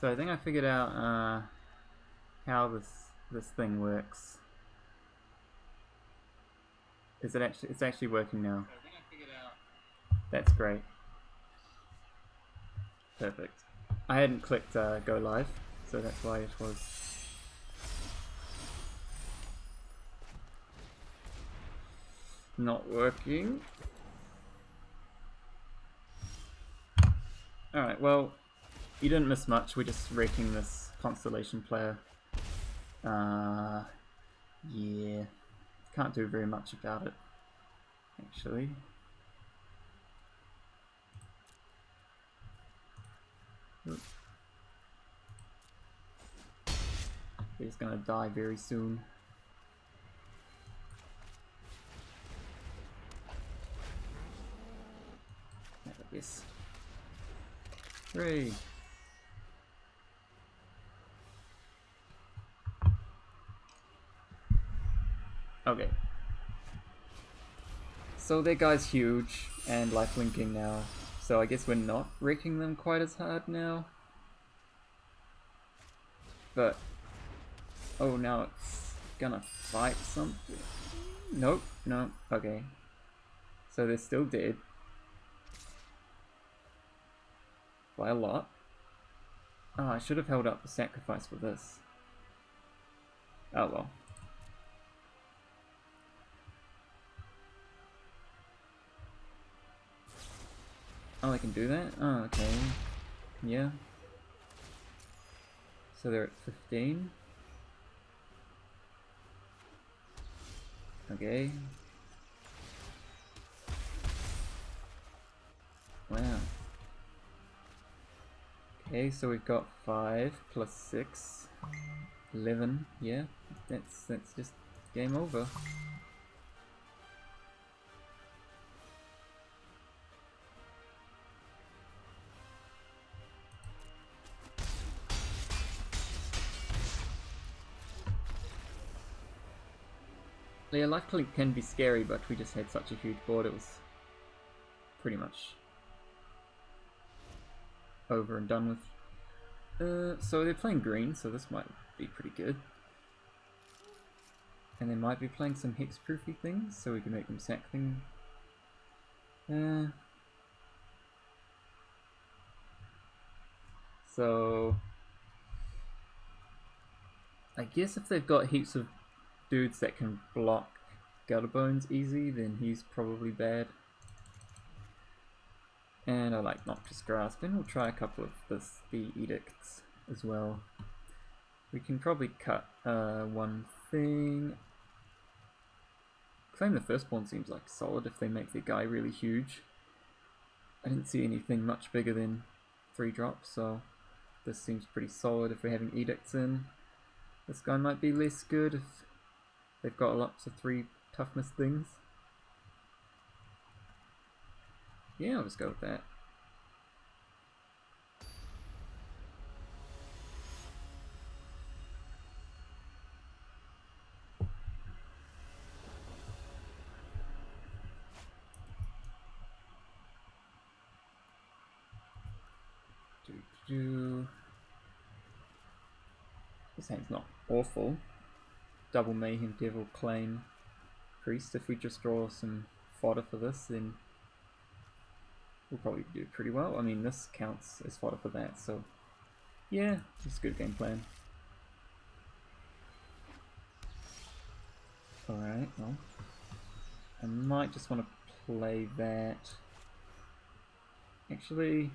So I think I figured out how this thing works. Is it actually? It's actually working now. So I think I figured out. That's great. Perfect. I hadn't clicked go live, so that's why it was. Not working. Alright, well, you didn't miss much. We're just wrecking this Constellation player. Yeah. Can't do very much about it, actually. Oops. He's gonna die very soon. Yes. 3. Okay. So that guy's huge and lifelinking now. So I guess we're not wrecking them quite as hard now. But oh, now it's gonna fight something. Nope, no, okay. So they're still dead. By a lot. Oh, I should have held up the sacrifice for this. Oh well. Oh, I can do that? Oh, okay. Yeah. So they're at 15. Okay. Wow. Okay, so we've got 5 plus 6. 11. Yeah, that's just game over. Yeah, life click can be scary, but we just had such a huge board, it was pretty much over and done with. So they're playing green, so this might be pretty good. And they might be playing some hexproofy things, so we can make them sack things. So I guess if they've got heaps of dudes that can block Gutterbones easy, then he's probably bad. And I like Noxious Grasp, and we'll try a couple of the Edicts as well. We can probably cut one thing. Claim the Firstborn seems like solid if they make the guy really huge. I didn't see anything much bigger than 3 drops, so this seems pretty solid if we're having Edicts in. This guy might be less good if they've got lots of 3 toughness things. Yeah, I'll just go with that. This hand's not awful. Double Mayhem, Devil, Claim, Priest. If we just draw some fodder for this, then we'll probably do pretty well. I mean, this counts as fodder for that, so yeah, it's a good game plan. Alright, well, I might just want to play that. Actually,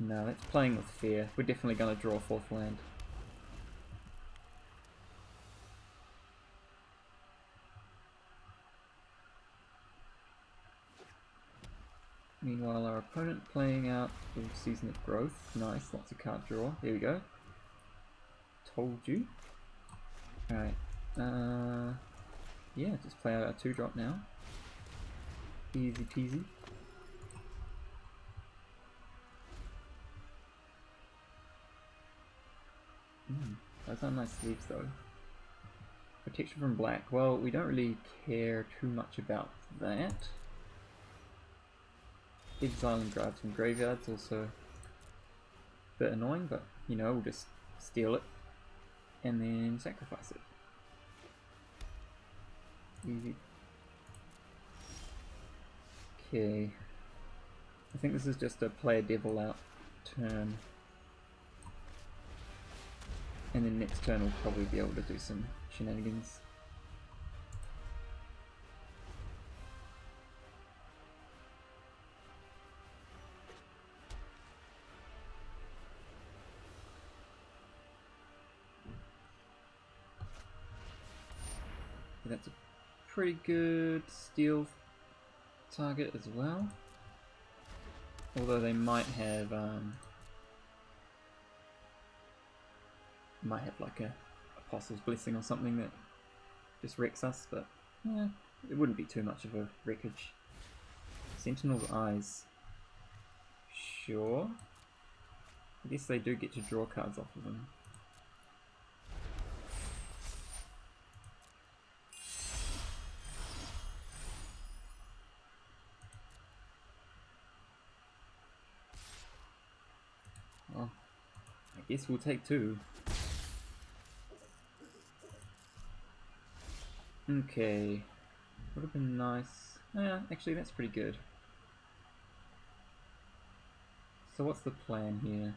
no, that's playing with fear. We're definitely going to draw a 4th land. Meanwhile, our opponent playing out the Season of Growth. Nice, lots of card draw. There we go. Told you. Alright. Yeah, just play out our 2-drop now. Easy peasy. Those are nice sleeves though. Protection from black. Well, we don't really care too much about that. Exile and drives from graveyards also bit annoying, but you know, we'll just steal it and then sacrifice it. Easy. Okay. I think this is just a play a devil out turn. And then next turn we'll probably be able to do some shenanigans. That's a pretty good steal target as well. Although they might have like a Apostle's Blessing or something that just wrecks us, but yeah, it wouldn't be too much of a wreckage. Sentinel's Eyes. Sure. I guess they do get to draw cards off of them. Well, I guess we'll take two. Okay, would have been nice. Yeah, actually that's pretty good. So what's the plan here?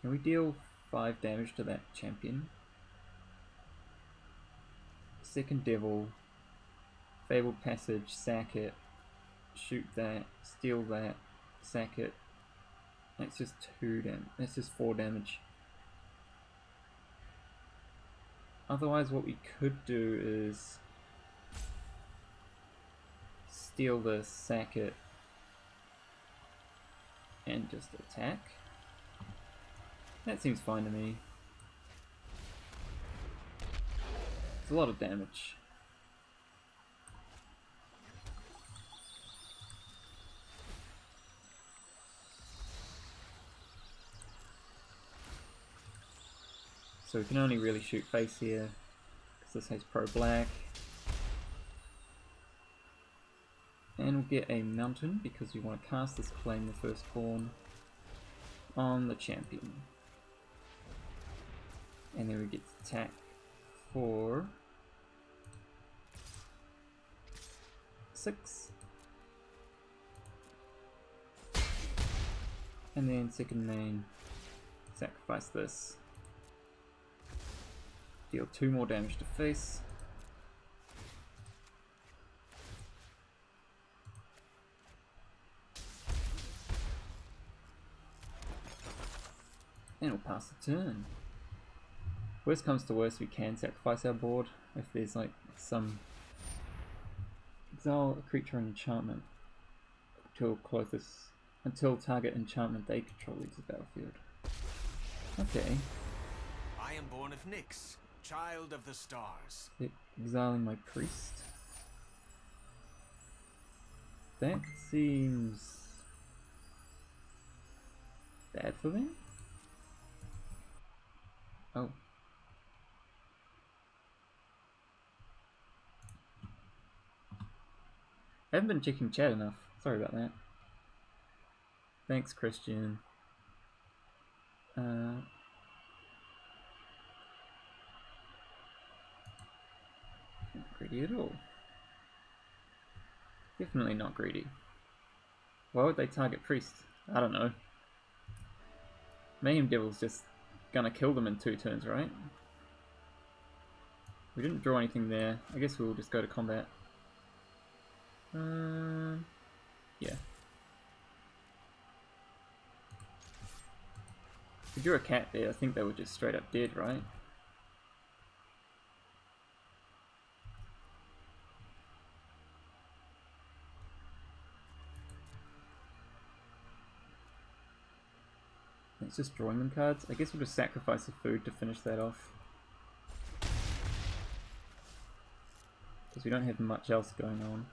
Can we deal 5 damage to that champion? Second Devil, Fabled Passage, sack it, shoot that, steal that, sack it. That's just 2 damage. That's just 4 damage. Otherwise what we could do is steal this, sack it, and just attack. That seems fine to me. It's a lot of damage. So we can only really shoot face here, because this has pro black. And we'll get a mountain, because we want to cast this Claim the Firstborn on the champion. And then we get to attack for 6. And then second main, sacrifice this. Deal 2 more damage to face. And we'll pass the turn. Worst comes to worst, we can sacrifice our board if there's like some exile a creature enchantment until target enchantment they control leaves the battlefield. Okay. I am born of Nyx, child of the stars. Exiling my priest. That seems bad for them. Oh. I haven't been checking chat enough. Sorry about that. Thanks, Christian. Not greedy at all. Definitely not greedy. Why would they target priest? I don't know. Mayhem Devil's just gonna kill them in 2 turns, right? We didn't draw anything there. I guess we'll just go to combat. Yeah. If we drew a cat there, I think they were just straight up dead, right? It's just drawing them cards. I guess we'll just sacrifice the food to finish that off. Because we don't have much else going on.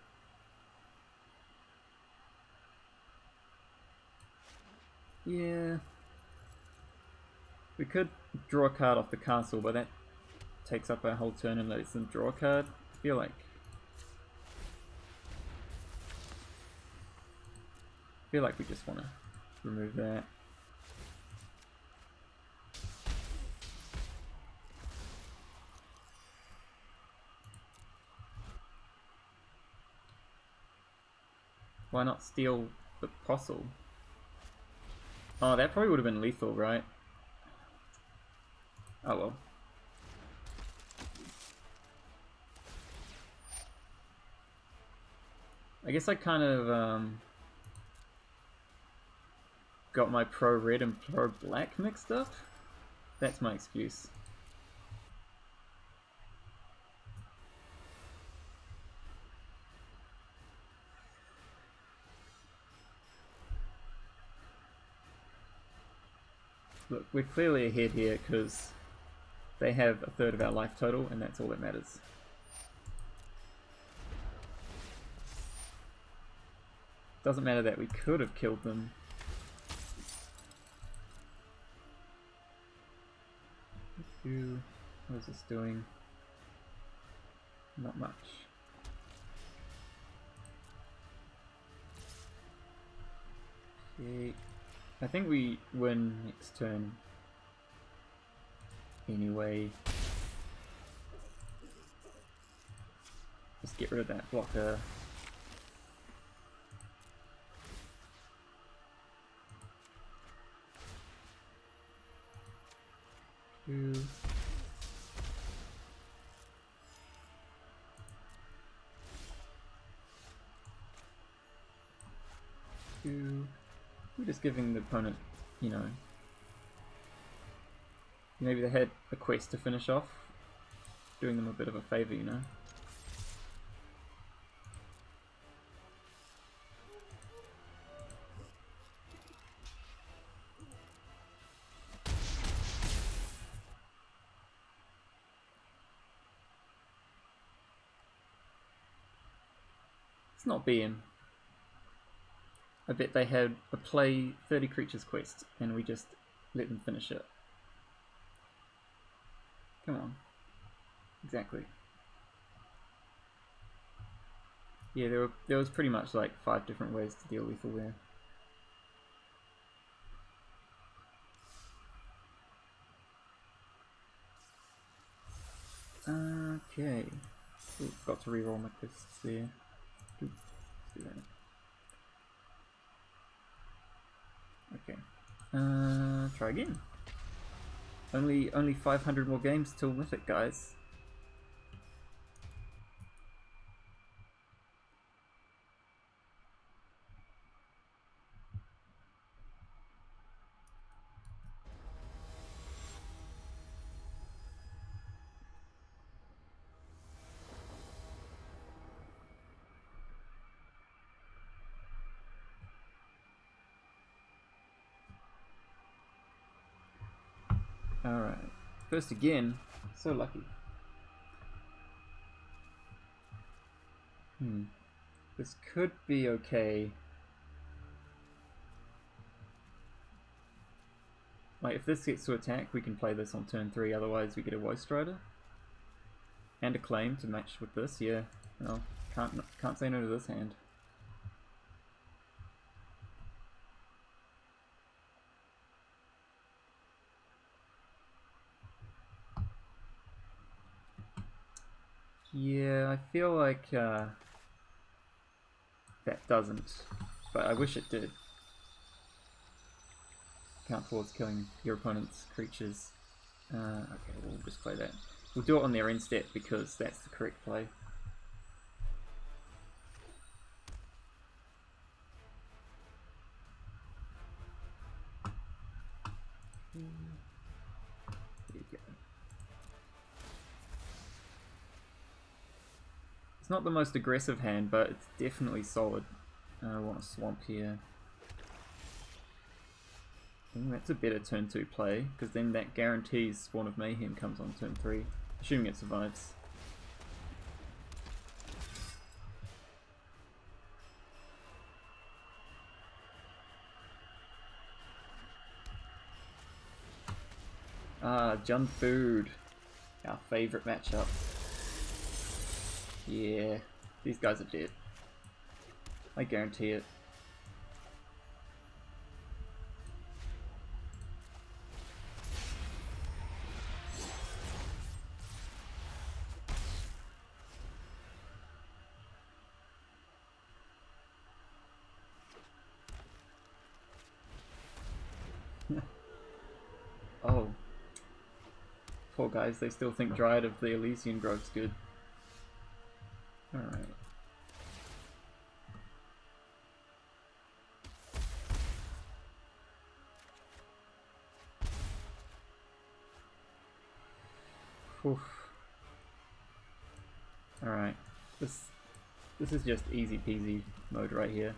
Yeah. We could draw a card off the castle, but that takes up our whole turn and lets them draw a card. I feel like we just want to remove that. Why not steal the Postle? Oh, that probably would have been lethal, right? Oh well. I guess I kind of got my pro red and pro black mixed up. That's my excuse. Look, we're clearly ahead here because they have a third of our life total, and that's all that matters. Doesn't matter that we could have killed them. What is this doing? Not much. Okay. I think we win next turn. Anyway. Just get rid of that blocker. Two. We're just giving the opponent, you know, maybe they had a quest to finish off, doing them a bit of a favour, you know. It's not being. I bet they had a play 30 creatures quest and we just let them finish it. Come on. Exactly. Yeah, there was pretty much like 5 different ways to deal lethal there. Okay. Ooh, forgot to reroll my quests there. Oops, let's do that. Okay. Try again. Only 500 more games till Mythic, guys. Alright. First again. So lucky. This could be okay. Like, if this gets to attack, we can play this on turn 3, otherwise we get a Woe Strider. And a Claim to match with this, yeah. Well, can't say no to this hand. Yeah, I feel like that doesn't, but I wish it did. Count towards killing your opponent's creatures. Okay, we'll just play that. We'll do it on their end step because that's the correct play. There you go. It's not the most aggressive hand, but it's definitely solid. I want a swamp here. That's a better turn 2 play, because then that guarantees Spawn of Mayhem comes on turn 3, assuming it survives. Ah, Jund Food, our favourite matchup. Yeah, these guys are dead. I guarantee it. Oh. Poor guys, they still think Dryad of the Elysian Grove's good. Alright. Alright. This is just easy peasy mode right here.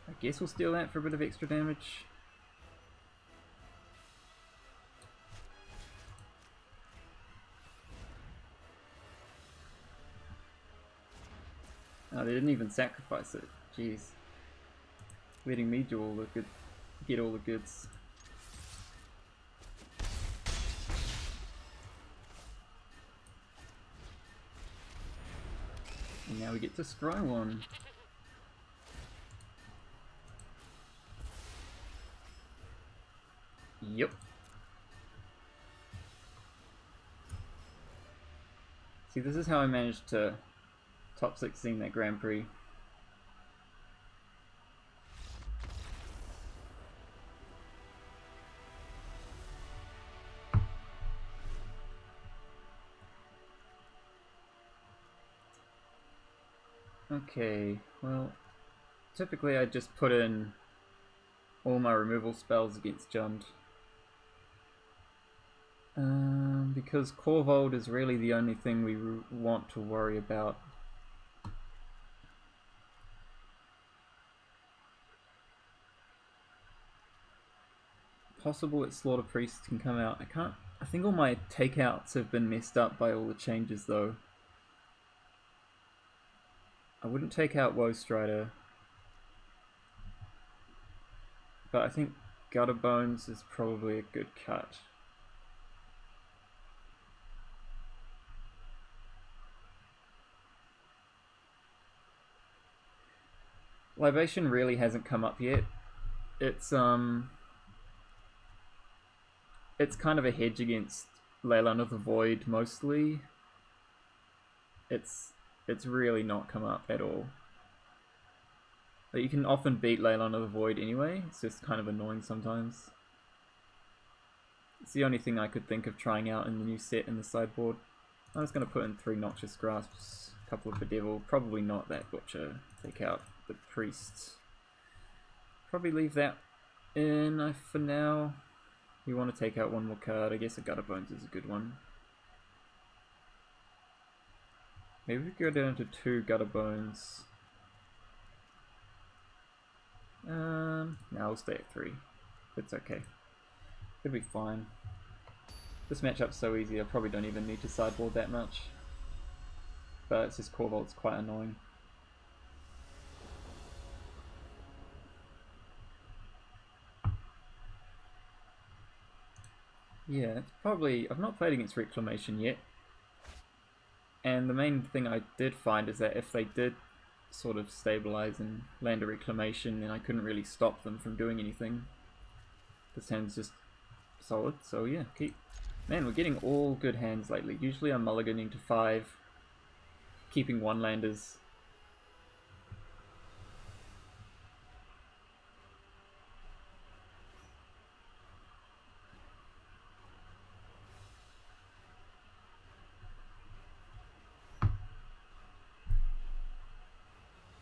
I guess we'll steal that for a bit of extra damage. Oh, they didn't even sacrifice it. Jeez. Letting me do all the good, get all the goods. And now we get to scry one. Yep. See, this is how I managed to top 16 that Grand Prix. Okay, well, typically I just put in all my removal spells against Jund. Because Corvold is really the only thing we want to worry about. Possible that Slaughter Priest can come out. I think all my takeouts have been messed up by all the changes though. I wouldn't take out Woe Strider. But I think Gutter Bones is probably a good cut. Libation really hasn't come up yet. It's kind of a hedge against Leyline of the Void mostly. It's really not come up at all. But you can often beat Leyline of the Void anyway, it's just kind of annoying sometimes. It's the only thing I could think of trying out in the new set in the sideboard. I'm just going to put in 3 Noxious Grasps, a couple of Bedevil, probably not that Butcher, take out the Priest. Probably leave that in for now. We want to take out one more card, I guess a Gutter Bones is a good one. Maybe we go down to 2 Gutter Bones. No, we'll stay at 3. It's okay. It'll be fine. This matchup's so easy, I probably don't even need to sideboard that much. But it's just Corvold's quite annoying. Yeah, it's probably... I've not played against Reclamation yet. And the main thing I did find is that if they did sort of stabilize and land a Reclamation, then I couldn't really stop them from doing anything. This hand's just solid, so yeah, keep... Man, we're getting all good hands lately. Usually I'm mulliganing to 5, keeping 1-landers.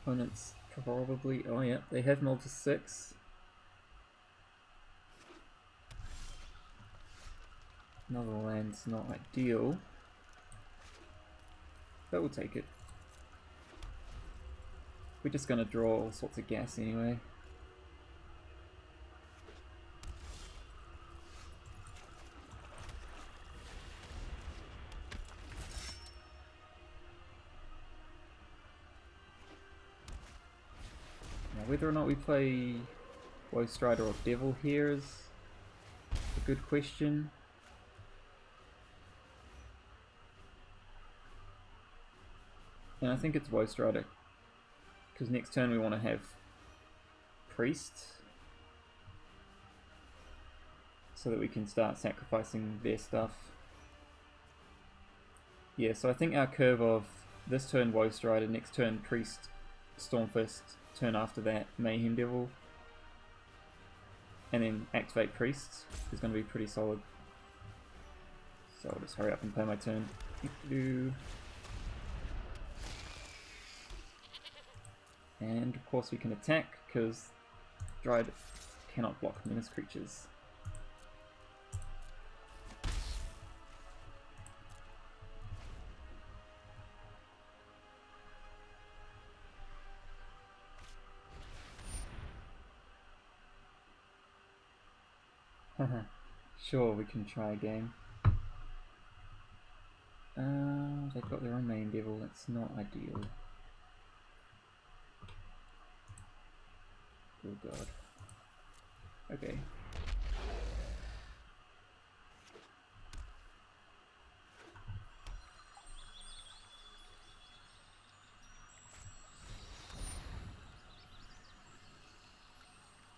Opponents probably... Oh yeah, they have mulled to 6. Another land's not ideal, but we'll take it. We're just going to draw all sorts of gas anyway. Now whether or not we play Woe Strider or Devil here is a good question. And I think it's Woe Strider, because next turn we want to have Priest, so that we can start sacrificing their stuff. Yeah, so I think our curve of this turn Woe Strider, next turn Priest, Stormfist, turn after that Mayhem Devil. and then activate Priest is going to be pretty solid. So I'll just hurry up and play my turn. And of course we can attack, because Dryad cannot block menace creatures. Sure, we can try a game. They've got their own main devil, that's not ideal. Oh god. Okay.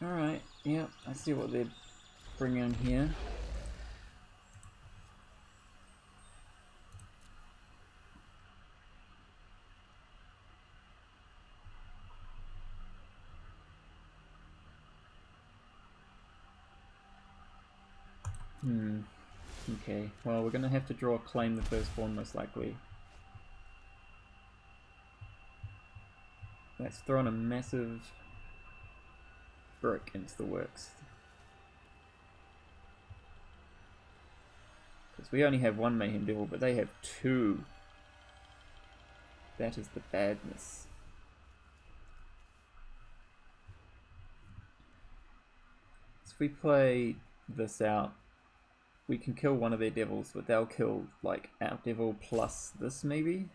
Alright, yeah, I see what they're bringing in here. Okay, well we're gonna have to draw Claim the Firstborn most likely. That's thrown a massive brick into the works. Because we only have one Mayhem Devil, but they have two. That is the badness. So if we play this out, we can kill one of their devils, but they'll kill like our devil plus this maybe.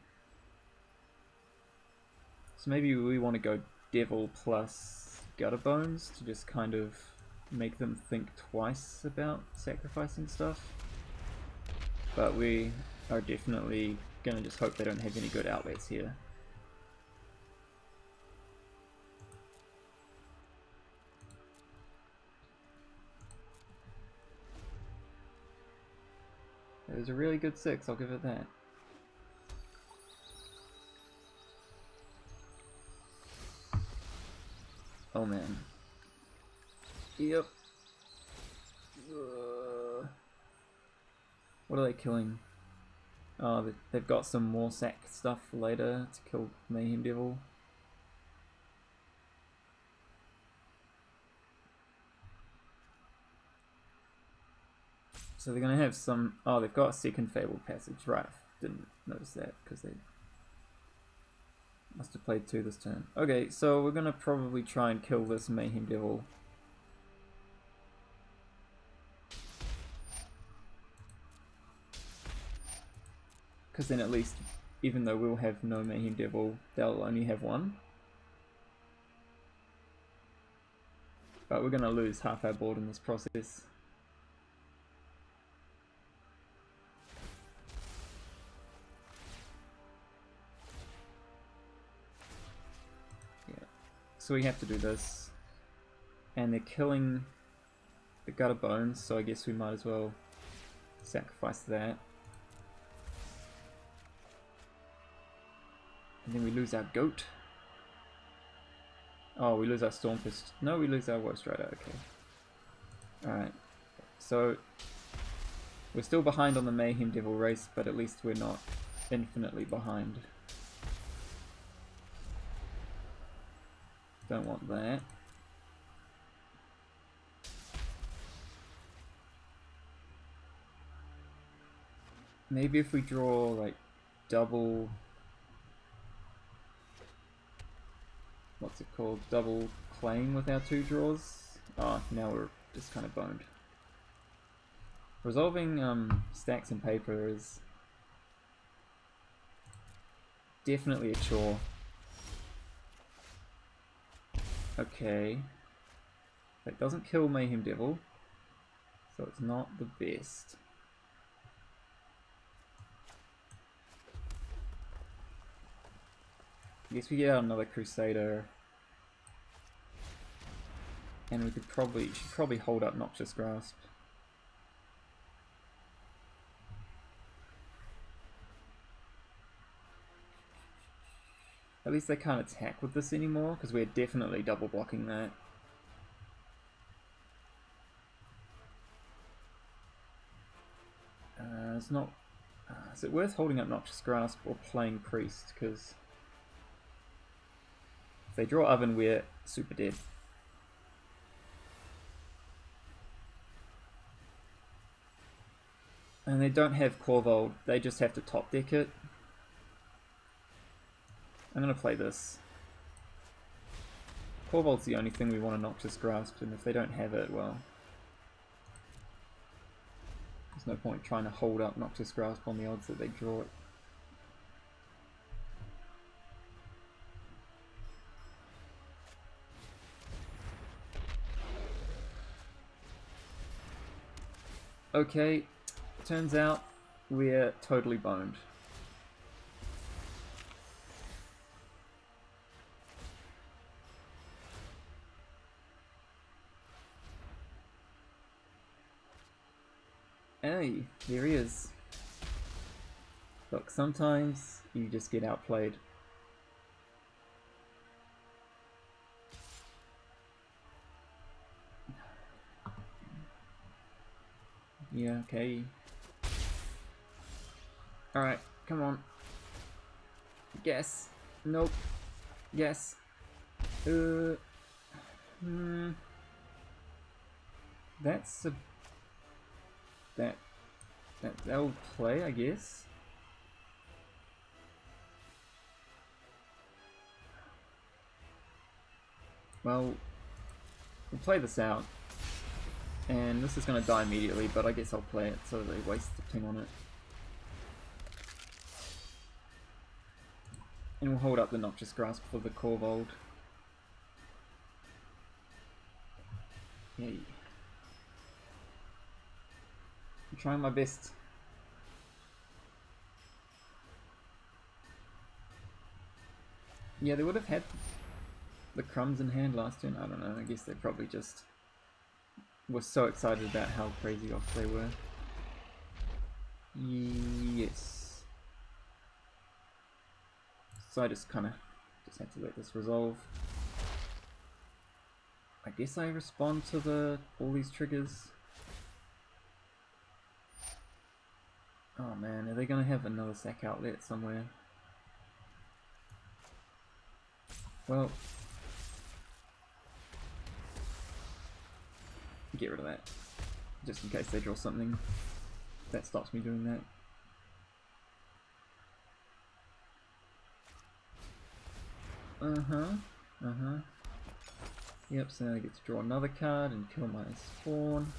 So maybe we want to go devil plus gutter bones to just kind of make them think twice about sacrificing stuff. But we are definitely gonna just hope they don't have any good outlets here. It was a really good 6, I'll give it that. Oh man. Yep. What are they killing? Oh, they've got some more sack stuff for later to kill Mayhem Devil. So they're going to have some... Oh, they've got a second Fabled Passage. Right, didn't notice that because they must have played 2 this turn. Okay, so we're going to probably try and kill this Mayhem Devil. Because then at least, even though we'll have no Mayhem Devil, they'll only have 1. But we're going to lose half our board in this process. So we have to do this, and they're killing the gutter bones, so I guess we might as well sacrifice that. And then we lose our goat. Oh, we lose our Stormfist. No, we lose our Worst Rider, okay. Alright, so we're still behind on the Mayhem Devil race, but at least we're not infinitely behind. Don't want that. Maybe if we draw like double... What's it called? Double claim with our 2 draws? Oh, now we're just kind of boned. Resolving stacks and paper is definitely a chore. Okay, that doesn't kill Mayhem Devil, so it's not the best. I guess we get out another Crusader, and we should probably hold up Noxious Grasp. At least they can't attack with this anymore, because we're definitely double blocking that. it's not... is it worth holding up Noxious Grasp or playing Priest? Because if they draw Oven, we're super dead. And they don't have Corvold, they just have to top deck it. I'm going to play this. Corvold's the only thing we want to Noxious Grasp, and if they don't have it, well... there's no point trying to hold up Noxious Grasp on the odds that they draw it. Okay, turns out we're totally boned. Hey, there he is. Look, sometimes you just get outplayed. Yeah, okay. Alright, come on. Guess. Nope. Yes. That's a... That'll play, I guess. Well, we'll play this out. And this is going to die immediately, but I guess I'll play it so they waste the thing on it. And we'll hold up the Noxious Grasp for the Corvold. Yay. I'm trying my best. Yeah, they would have had the crumbs in hand last turn. I don't know, I guess they probably just were so excited about how crazy off they were. Yes. So I just had to let this resolve. I guess I respond to all these triggers. Oh man, are they gonna have another sack outlet somewhere? Well, get rid of that, just in case they draw something that stops me doing that. Yep, so now I get to draw another card and kill my spawn.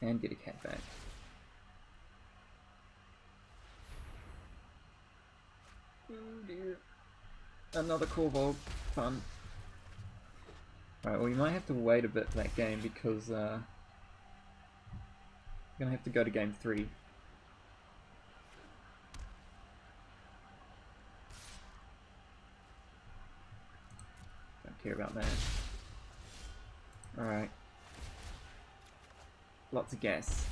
And get a cat back. Oh dear. Another Corvold. Fun. Right, well, you might have to wait a bit for that game because you're gonna have to go to game 3. Don't care about that. Alright. Lots of gas.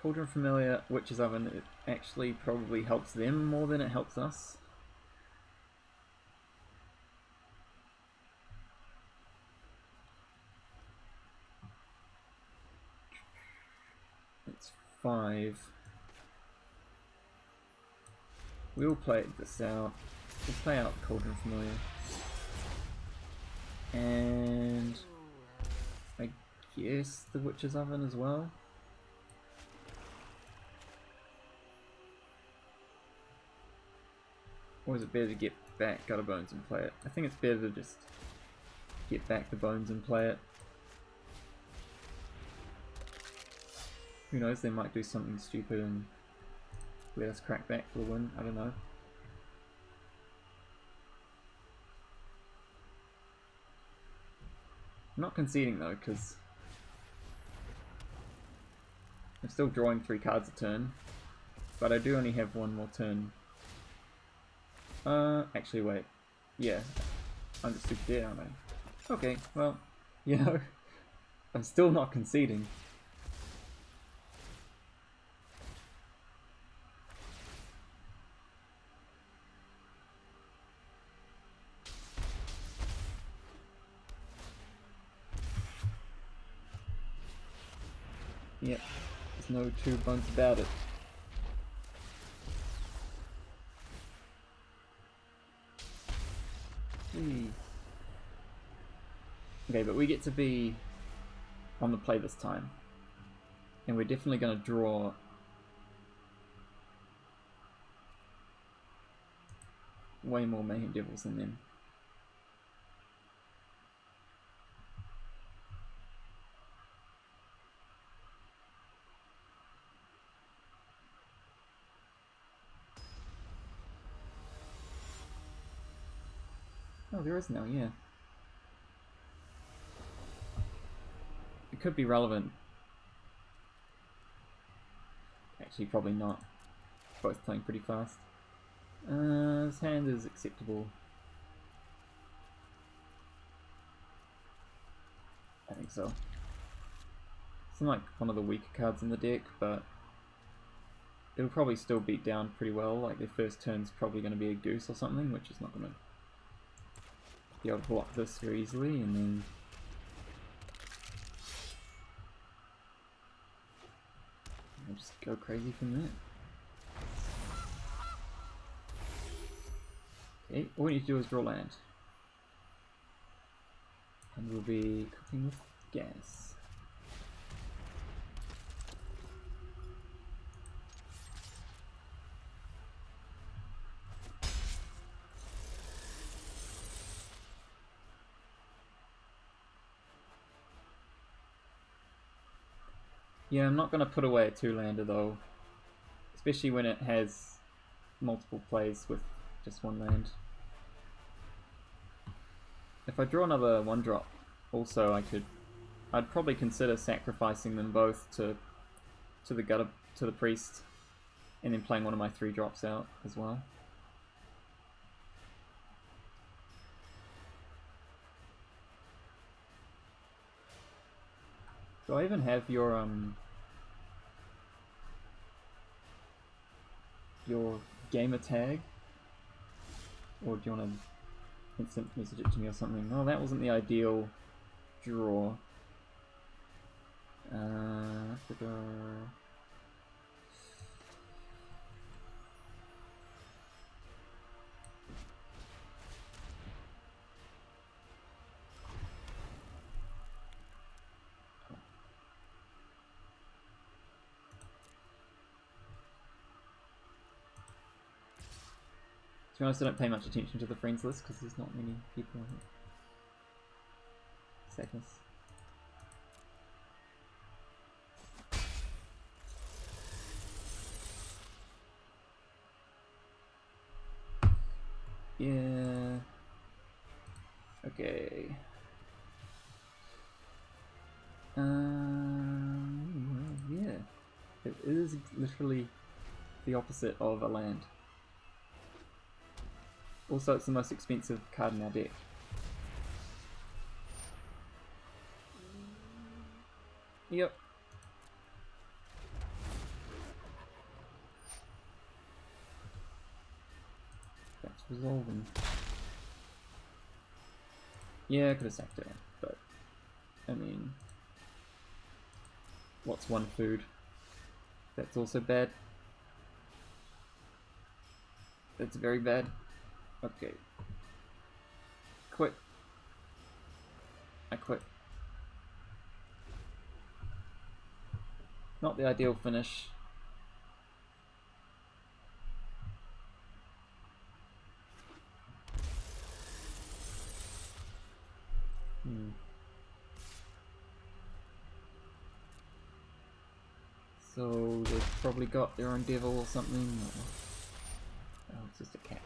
Cauldron Familiar, Witch's Oven, it actually probably helps them more than it helps us. It's 5. We'll play this out. We'll play out Cauldron Familiar. And I guess the Witch's Oven as well. Or is it better to get back Gutter Bones and play it? I think it's better to just get back the Bones and play it. Who knows, they might do something stupid and let us crack back for the win, I don't know. I'm not conceding though, because I'm still drawing 3 cards a turn, but I do only have 1 more turn. Actually wait, yeah, I'm just super dead, aren't I? Okay, well, you know, I'm still not conceding. Yep, there's no two bones about it. Whee. Okay, but we get to be on the play this time. And we're definitely going to draw way more Mayhem Devils than them. Oh, there is now, yeah. It could be relevant. Actually, probably not. Both playing pretty fast. His hand is acceptable. I think so. It's like one of the weaker cards in the deck, but it'll probably still beat down pretty well. Like their first turn's probably going to be a goose or something, which is not going to be able to block this very easily, and then I'll just go crazy from there. Okay, all we need to do is draw land. And we'll be cooking with gas. Yeah, I'm not going to put away a 2-lander though, especially when it has multiple plays with just one land. If I draw another 1-drop, also I'd probably consider sacrificing them both to the priest, and then playing one of my 3-drops out as well. Do I even have your gamer tag? Or do you want to instant message it to me or something? Oh, that wasn't the ideal draw. To be honest, I don't pay much attention to the friends list because there's not many people on it. Sadness. Yeah. Okay. Yeah. It is literally the opposite of a land. Also, it's the most expensive card in our deck. Yep. That's resolving. Yeah, I could have sacked it, but I mean, what's one food? That's also bad. That's very bad. Okay. Quit. I quit. Not the ideal finish. So they've probably got their own devil or something. Or... oh, it's just a cat.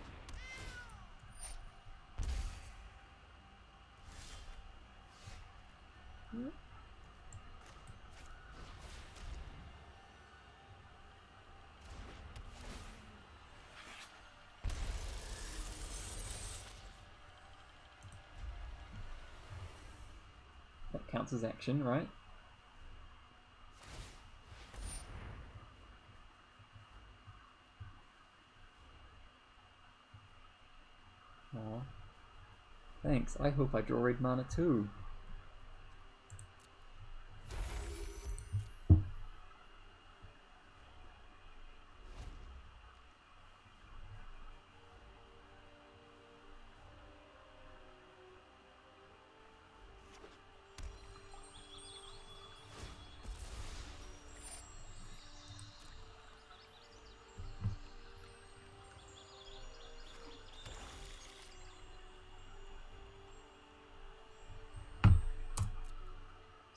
That counts as action, right? Aw. Thanks, I hope I draw red mana too.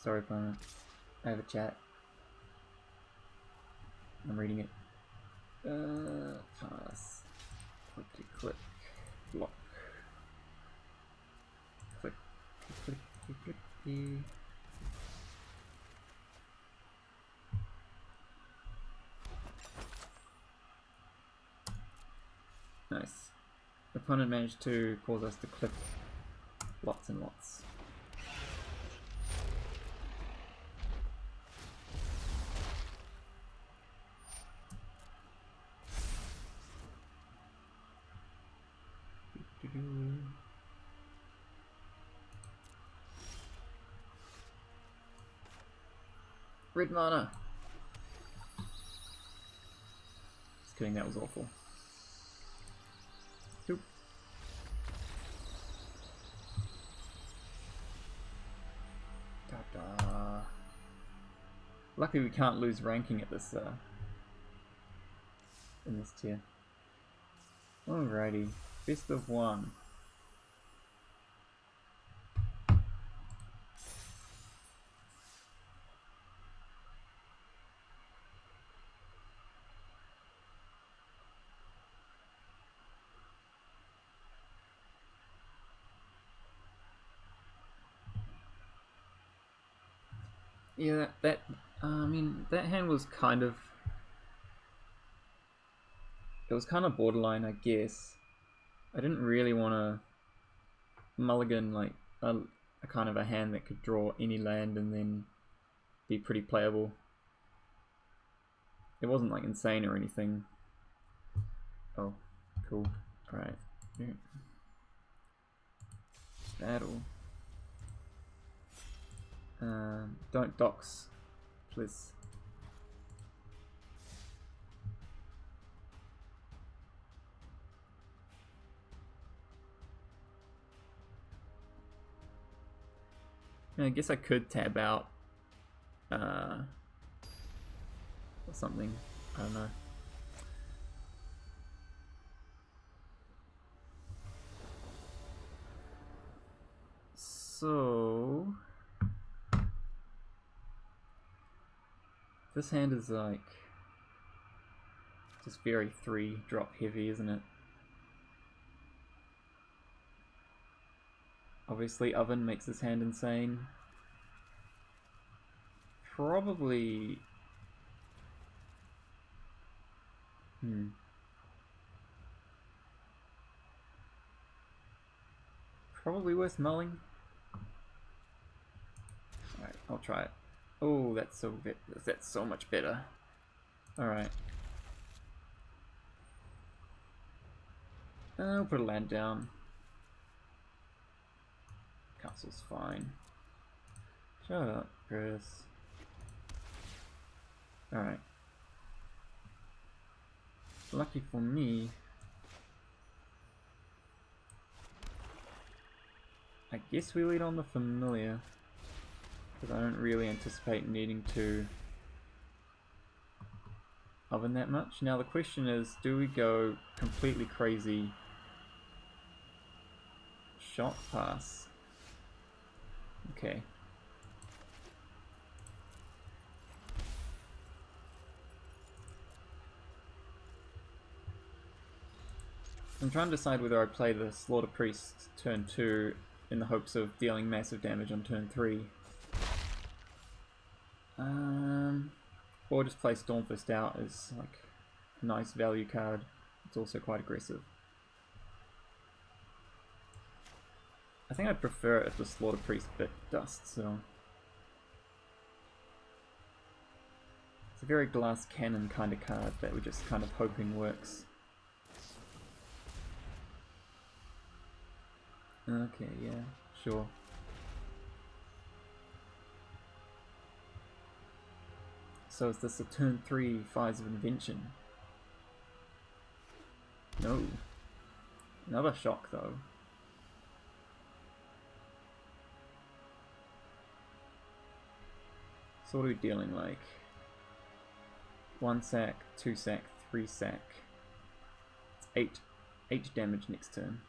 Sorry, opponent. I have a chat. I'm reading it. Pass. Clickety click. Block. Click. Click. Click. Click. Nice. The opponent managed to cause us to click lots and lots. Red mana! Just kidding, that was awful. Oop. Da-da. Luckily we can't lose ranking at this in this tier. Alrighty, best of one. Yeah, that hand was kind of... It was kind of borderline, I guess. I didn't really want to mulligan like a kind of a hand that could draw any land and then be pretty playable. It wasn't like insane or anything. Oh, cool. Alright. Yeah. Battle. Don't dox, please. I guess I could tab out or something. I don't know. So this hand is like just very 3-drop heavy, isn't it? Obviously Oven makes this hand insane. Probably... Probably worth mulling. Alright, I'll try it. Oh, that's so much better. Alright. I'll put a land down. Castle's fine. Shut up, Chris. Alright. Lucky for me, I guess we lead on the familiar, because I don't really anticipate needing to oven that much. Now the question is, do we go completely crazy shock pass? Okay. I'm trying to decide whether I play the Slaughter Priest turn 2 in the hopes of dealing massive damage on turn 3. Or just play Stormfist out as like a nice value card. It's also quite aggressive. I think I'd prefer it if the Slaughter Priest bit dust, so... It's a very glass cannon kind of card that we're just kind of hoping works. Okay, yeah, sure. So is this a turn 3 Fires of Invention? No. Another shock though. So what are we dealing like? 1 sack, 2 sack, 3 sack. It's 8 damage next turn.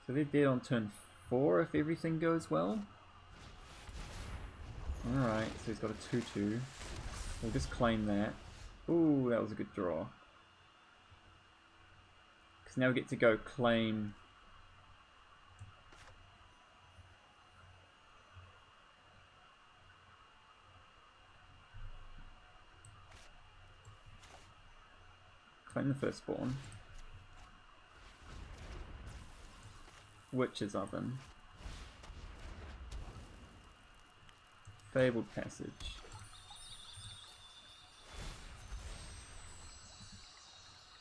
So they're dead on turn 4 if everything goes well. Alright, so he's got a 2-2. We'll just claim that. Ooh, that was a good draw. Because now we get to go claim... Claim the firstborn. Witch's Oven. Fabled Passage.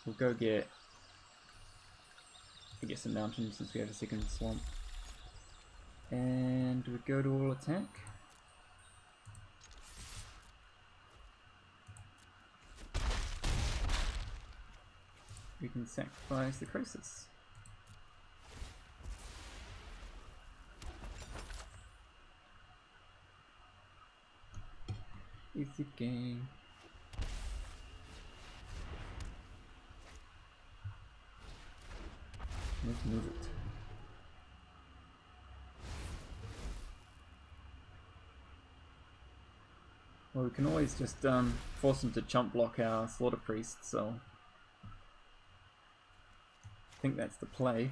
We'll go get, I guess, a mountain since we have a second swamp. And we go to all attack. We can sacrifice the Crisis. Easy game. Let's move it. Well, we can always just force him to chump block our Slaughter Priest, so I think that's the play.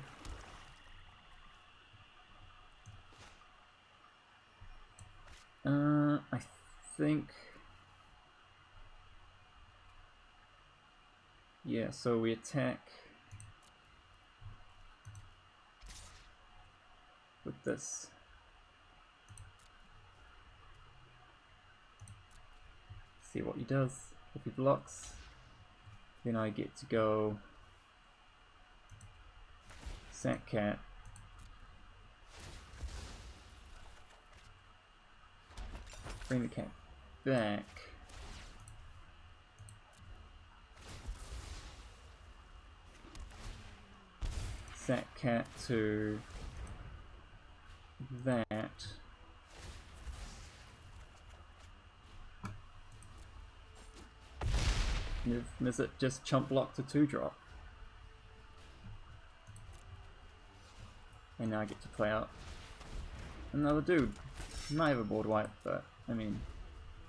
I think... Yeah, so we attack with this. See what he does. If he blocks, then I get to go sack cat. Bring the cat back. Sack cat to that. Is it just chump block to 2-drop? And now I get to play out another dude. He might have a board wipe, but I mean,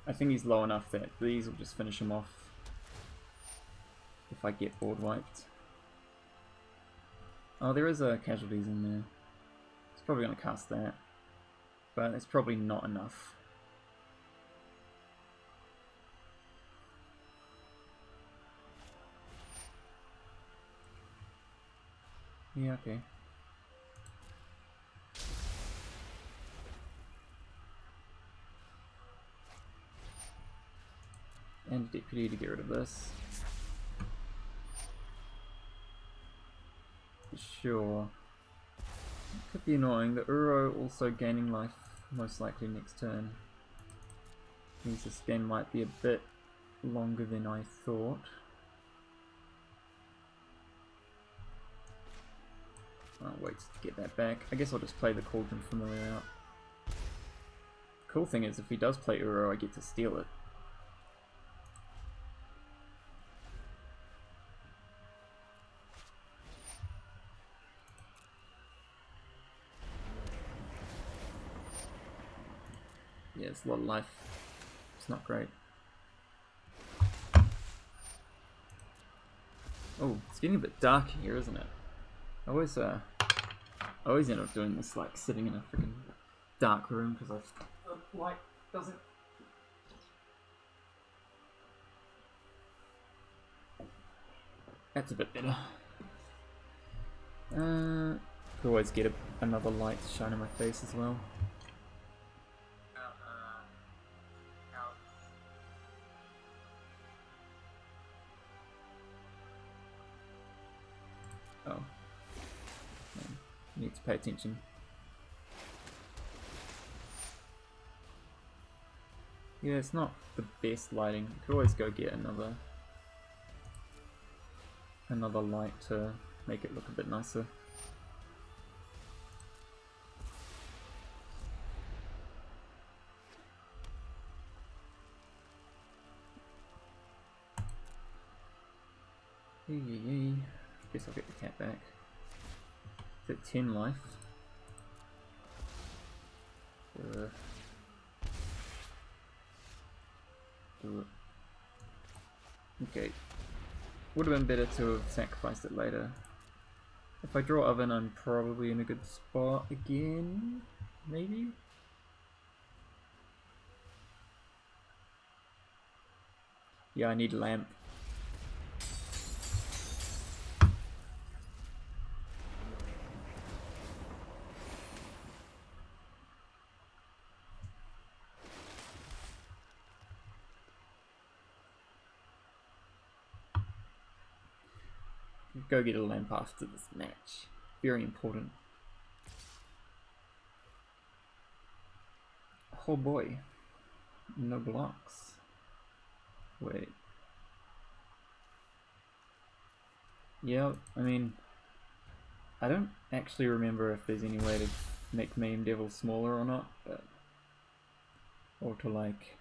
I think he's low enough that these will just finish him off if I get board wiped. Oh, there is a casualties in there. It's probably going to cast that, but it's probably not enough. Yeah, okay. And deputy to get rid of this. Sure. It could be annoying. The Uro also gaining life most likely next turn. Means this game might be a bit longer than I thought. I'll wait to get that back. I guess I'll just play the Cauldron Familiar out. Cool thing is, if he does play Uro, I get to steal it. Yeah, it's a lot of life. It's not great. Oh, it's getting a bit dark here, isn't it? I always end up doing this, like sitting in a freaking dark room because the light doesn't. That's a bit better. Could always get another light to shine in my face as well. Oh. Need to pay attention. Yeah, it's not the best lighting. You could always go get another light to make it look a bit nicer. Guess I'll get the cat back. It's at 10 life. Okay. Would have been better to have sacrificed it later. If I draw oven, I'm probably in a good spot again. Maybe? Yeah, I need lamp. Go get a lamp after this match. Very important. Oh boy. No blocks. Wait. Yeah, I mean, I don't actually remember if there's any way to make Mayhem Devil smaller or not, but... Or to like...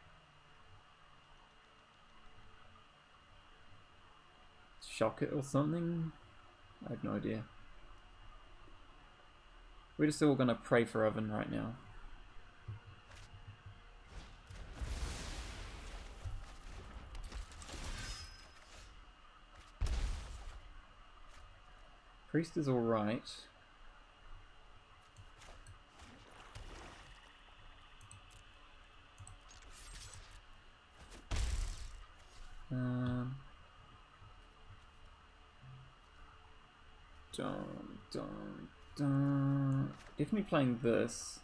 shock it or something? I have no idea. We're just all gonna pray for oven right now. Priest is alright. Definitely playing this.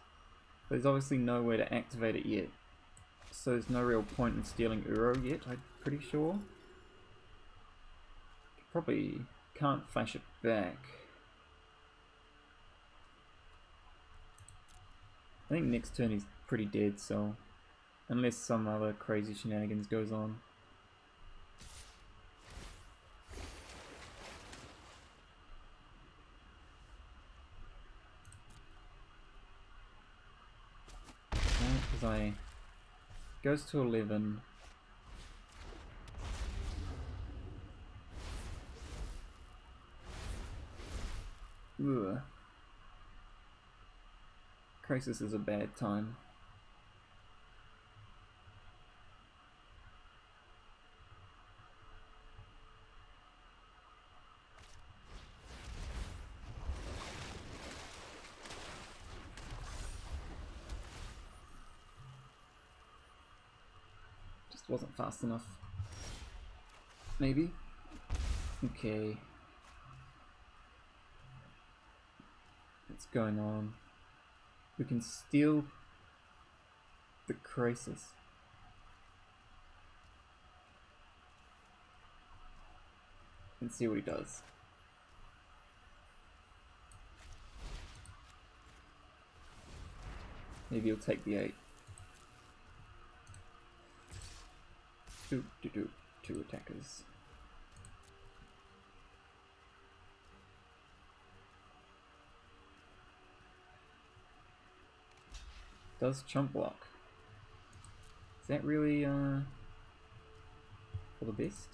There's obviously no way to activate it yet. So there's no real point in stealing Uro yet, I'm pretty sure. Probably can't flash it back. I think next turn he's pretty dead, so... Unless some other crazy shenanigans goes on. Because I... Goes to 11. Ugh. Crisis is a bad time. Just wasn't fast enough. Maybe? Okay. What's going on? We can steal the crisis. And see what he does. Maybe he'll take the 8. Two attackers. Does chump block. Is that really for the best?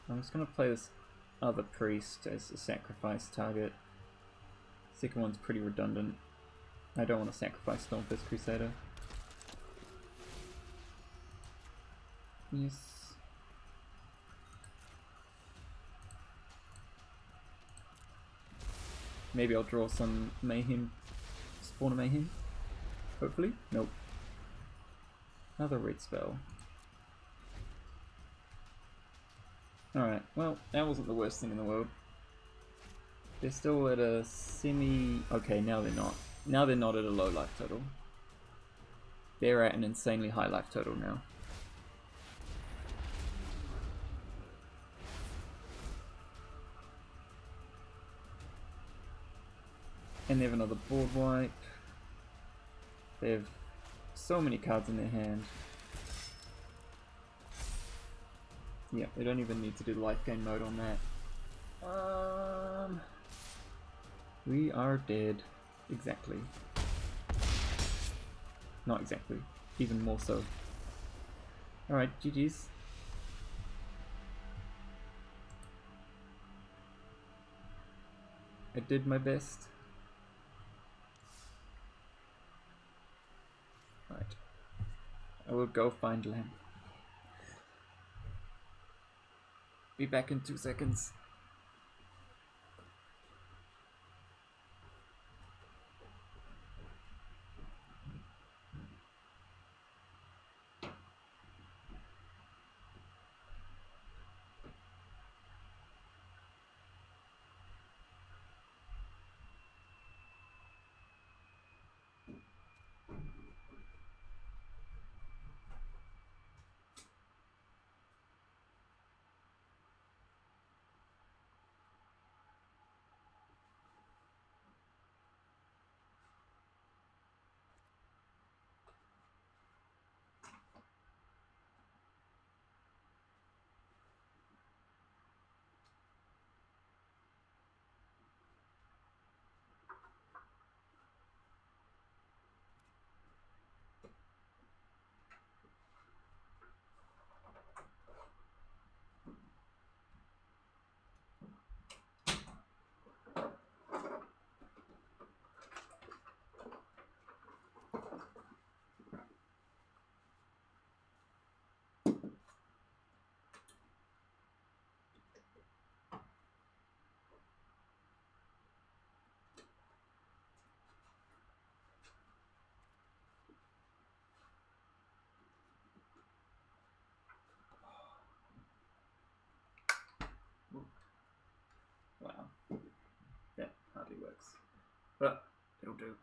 I'm just gonna play this other priest as a sacrifice target. Second one's pretty redundant. I don't want to sacrifice Stormfist Crusader. Yes. Maybe I'll draw some Mayhem, Spawn of Mayhem, hopefully. Nope. Another red spell. Alright, well, that wasn't the worst thing in the world. They're still at a semi... Okay, now they're not. Now they're not at a low life total. They're at an insanely high life total now. And they have another board wipe. They have so many cards in their hand. Yeah, they don't even need to do life gain mode on that. We are dead. Exactly. Not exactly. Even more so. Alright, GG's. I did my best. Right. I will go find lamp. Be back in 2 seconds. Wow. That hardly works. But it'll do.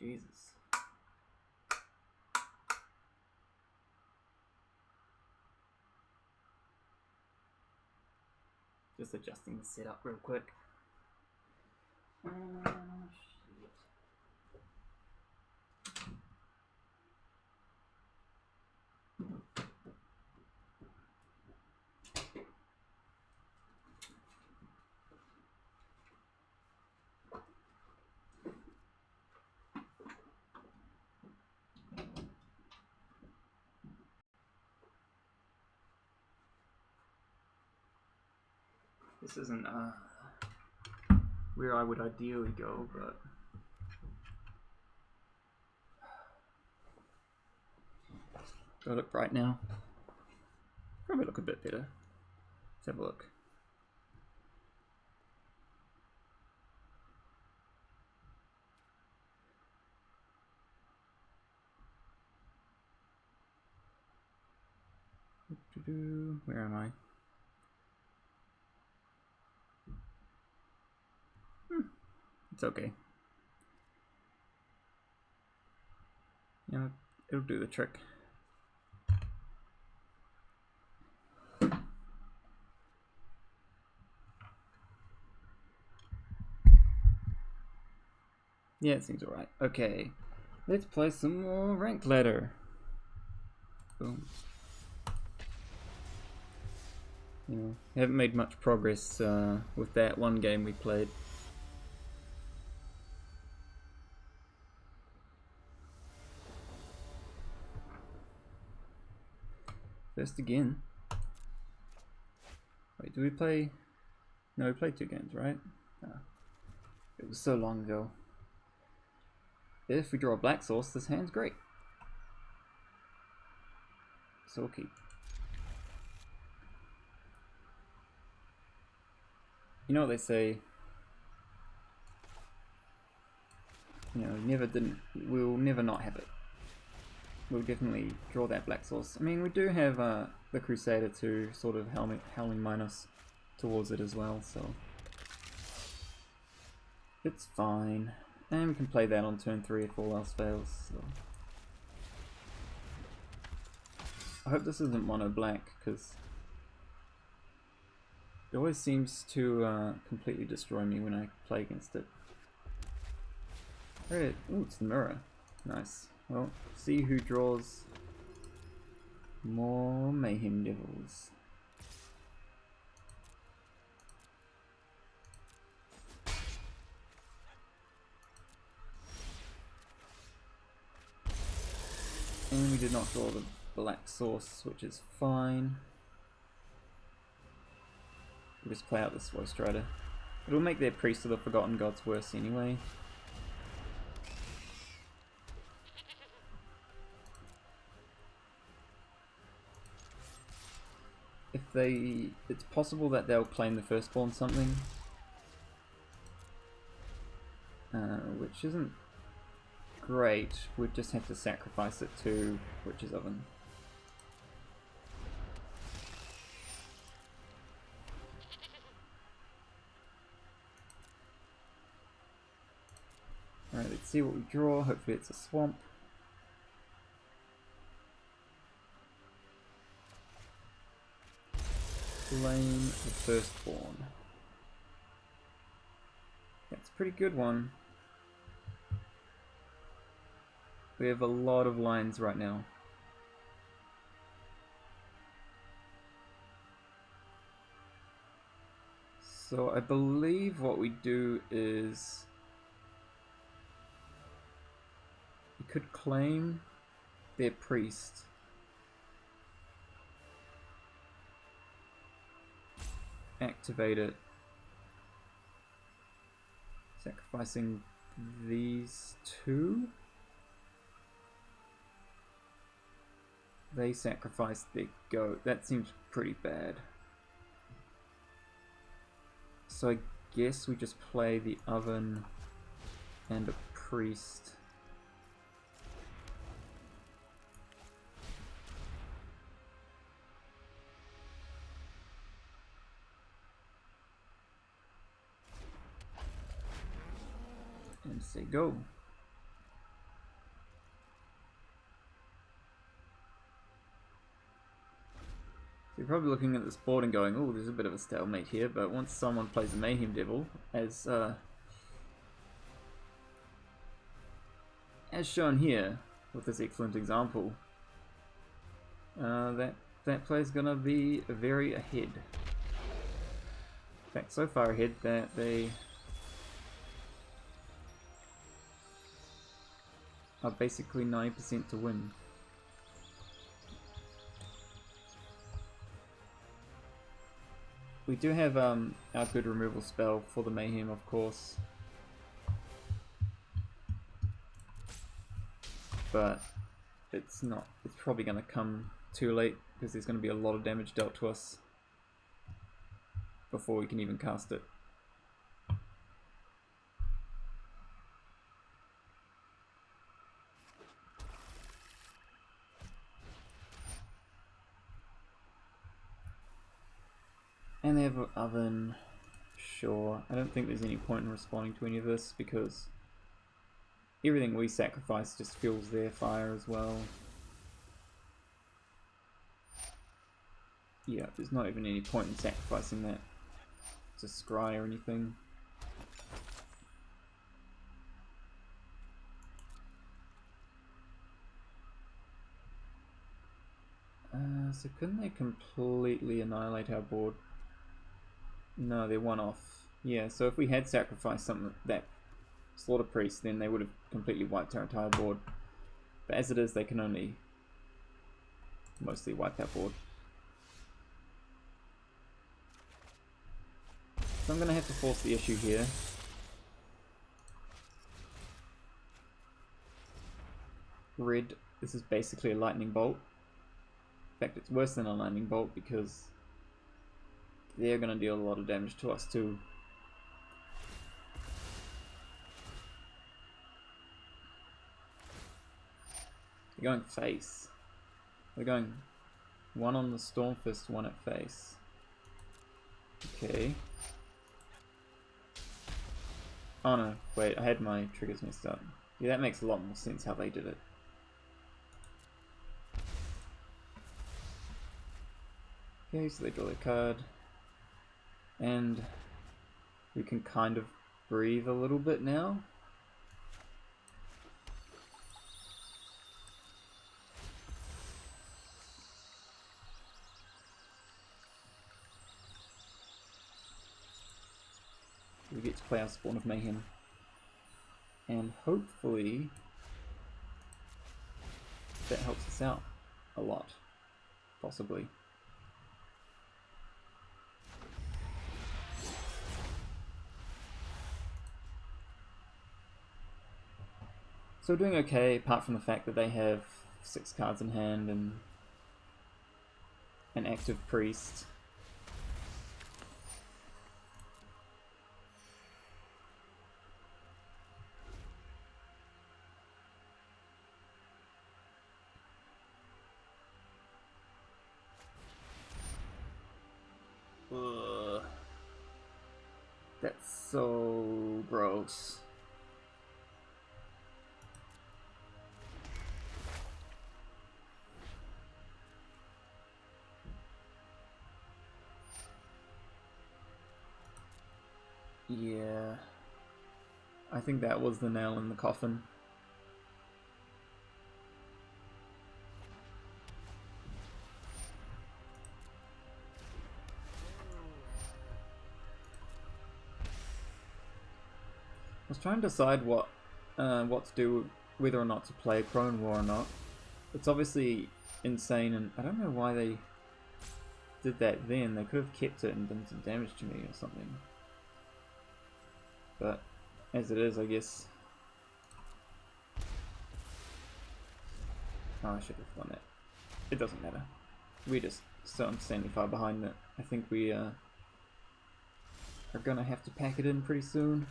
Jesus. Just adjusting the setup real quick. Shit. This isn't where I would ideally go, but do I look bright now? Probably look a bit better. Let's have a look. Where am I? It's okay. Yeah, it'll do the trick. Yeah, it seems alright. Okay, let's play some more rank ladder. Boom. You know, haven't made much progress with that one game we played. First again. Wait, do we play? No, we played 2 games, right? It was so long ago. If we draw a black source, this hand's great. So we'll keep. You know what they say? You know, we'll never not have it. We'll definitely draw that black source. I mean, we do have the Crusader to sort of Howling Minus towards it as well, so it's fine. And we can play that on turn 3 if all else fails. So. I hope this isn't mono black, because it always seems to completely destroy me when I play against it. Alright, ooh, it's the mirror. Nice. Well, see who draws more Mayhem Devils. And we did not draw the black source, which is fine. We'll just play out the Slow Strider. It'll make their Priest of the Forgotten Gods worse anyway. It's possible that they'll claim the Firstborn something, which isn't great. We'd just have to sacrifice it to Witch's Oven. Alright, let's see what we draw. Hopefully it's a swamp. Claim the Firstborn. That's a pretty good one. We have a lot of lines right now. So I believe what we do is we could claim their priest. Activate it. Sacrificing these two. They sacrificed their goat. That seems pretty bad. So I guess we just play the oven and a priest. And say go. So you're probably looking at this board and going, oh, there's a bit of a stalemate here, but once someone plays a Mayhem Devil, as shown here with this excellent example, that player's gonna be very ahead. In fact, so far ahead that they are basically 90% to win. We do have our good removal spell for the Mayhem, of course, but it's probably going to come too late because there's going to be a lot of damage dealt to us before we can even cast it. And they have an oven. Sure. I don't think there's any point in responding to any of this because everything we sacrifice just fuels their fire as well. Yeah, there's not even any point in sacrificing that to scry or anything. So couldn't they completely annihilate our board? No, they're one off. Yeah, so if we had sacrificed something that Slaughter Priest, then they would have completely wiped our entire board. But as it is, they can only mostly wipe our board. So I'm going to have to force the issue here. Red, this is basically a lightning bolt. In fact, it's worse than a lightning bolt because they're going to deal a lot of damage to us too. They're going face. They're going one on the Stormfist, one at face. Okay. Oh no, wait, I had my triggers messed up. Yeah, that makes a lot more sense how they did it. Okay, so they draw their card. And we can kind of breathe a little bit now. We get to play our Spawn of Mayhem. And hopefully that helps us out a lot. Possibly. So we're doing okay, apart from the fact that they have 6 cards in hand and an active priest. Ugh. That's so gross. Yeah. I think that was the nail in the coffin. I was trying to decide what to do, whether or not to play Crone War or not. It's obviously insane, and I don't know why they did that then. They could have kept it and done some damage to me or something. But as it is, I guess. Oh, I should have done that. It doesn't matter. We're just so insanely far behind that I think we are gonna have to pack it in pretty soon.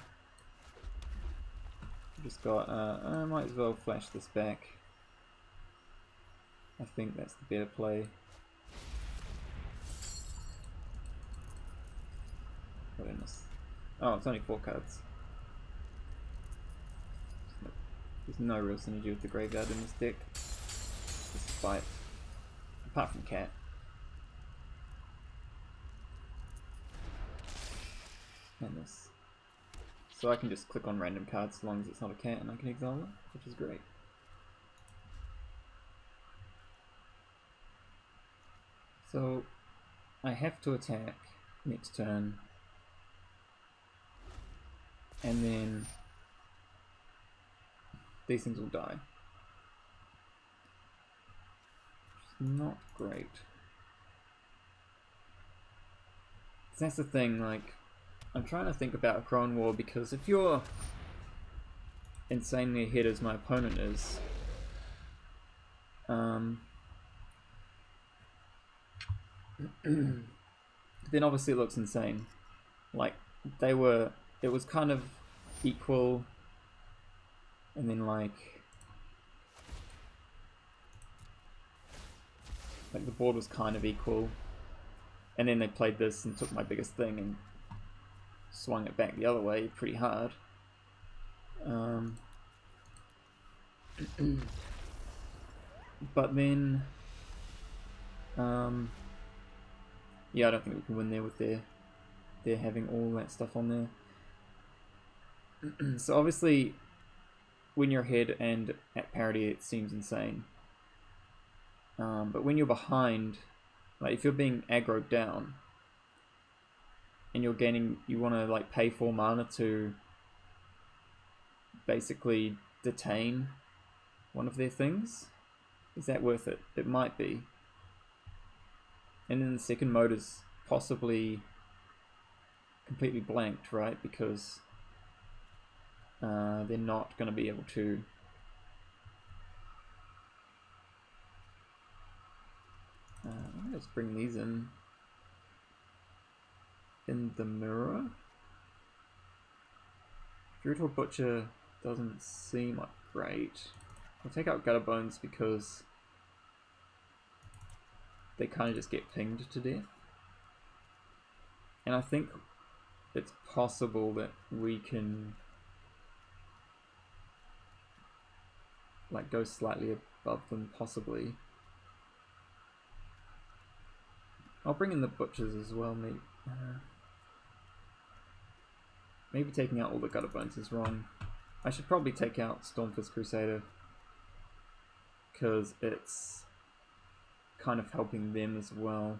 Just got, I might as well flash this back. I think that's the better play. What in this? Oh, it's only 4 cards. There's no real synergy with the graveyard in this deck. Despite, apart from Cat. And this. So I can just click on random cards as long as it's not a cat and I can exile it, which is great. So I have to attack next turn, and then these things will die. Which is not great. So that's the thing, like, I'm trying to think about a Crone War, because if you're insanely ahead as my opponent is, then obviously it looks insane. Like, it was kind of equal, and then like the board was kind of equal, and then they played this and took my biggest thing and swung it back the other way pretty hard. But then, yeah, I don't think we can win there with their having all that stuff on there. So obviously, when you're ahead and at parity, it seems insane. But when you're behind, like if you're being aggroed down, and you're gaining, you want to like pay 4 mana to basically detain one of their things. Is that worth it? It might be. And then the second mode is possibly completely blanked, right? Because they're not going to be able to let's bring these in the mirror. Brutal Butcher doesn't seem like great. I'll take out Gutter Bones because they kind of just get pinged to death. And I think it's possible that we can like go slightly above them, possibly. I'll bring in the Butchers as well, maybe. Maybe taking out all the Gutter Bones is wrong. I should probably take out Stormfist Crusader, because it's kind of helping them as well.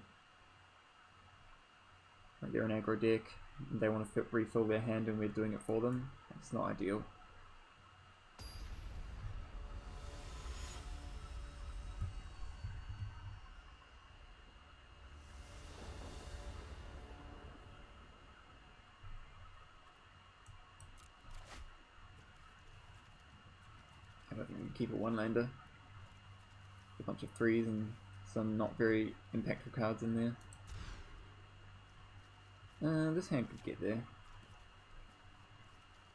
Like they're an aggro deck, and they want to refill their hand and we're doing it for them. It's not ideal. I don't think we can keep a one-lander. A bunch of 3s and some not very impactful cards in there. This hand could get there.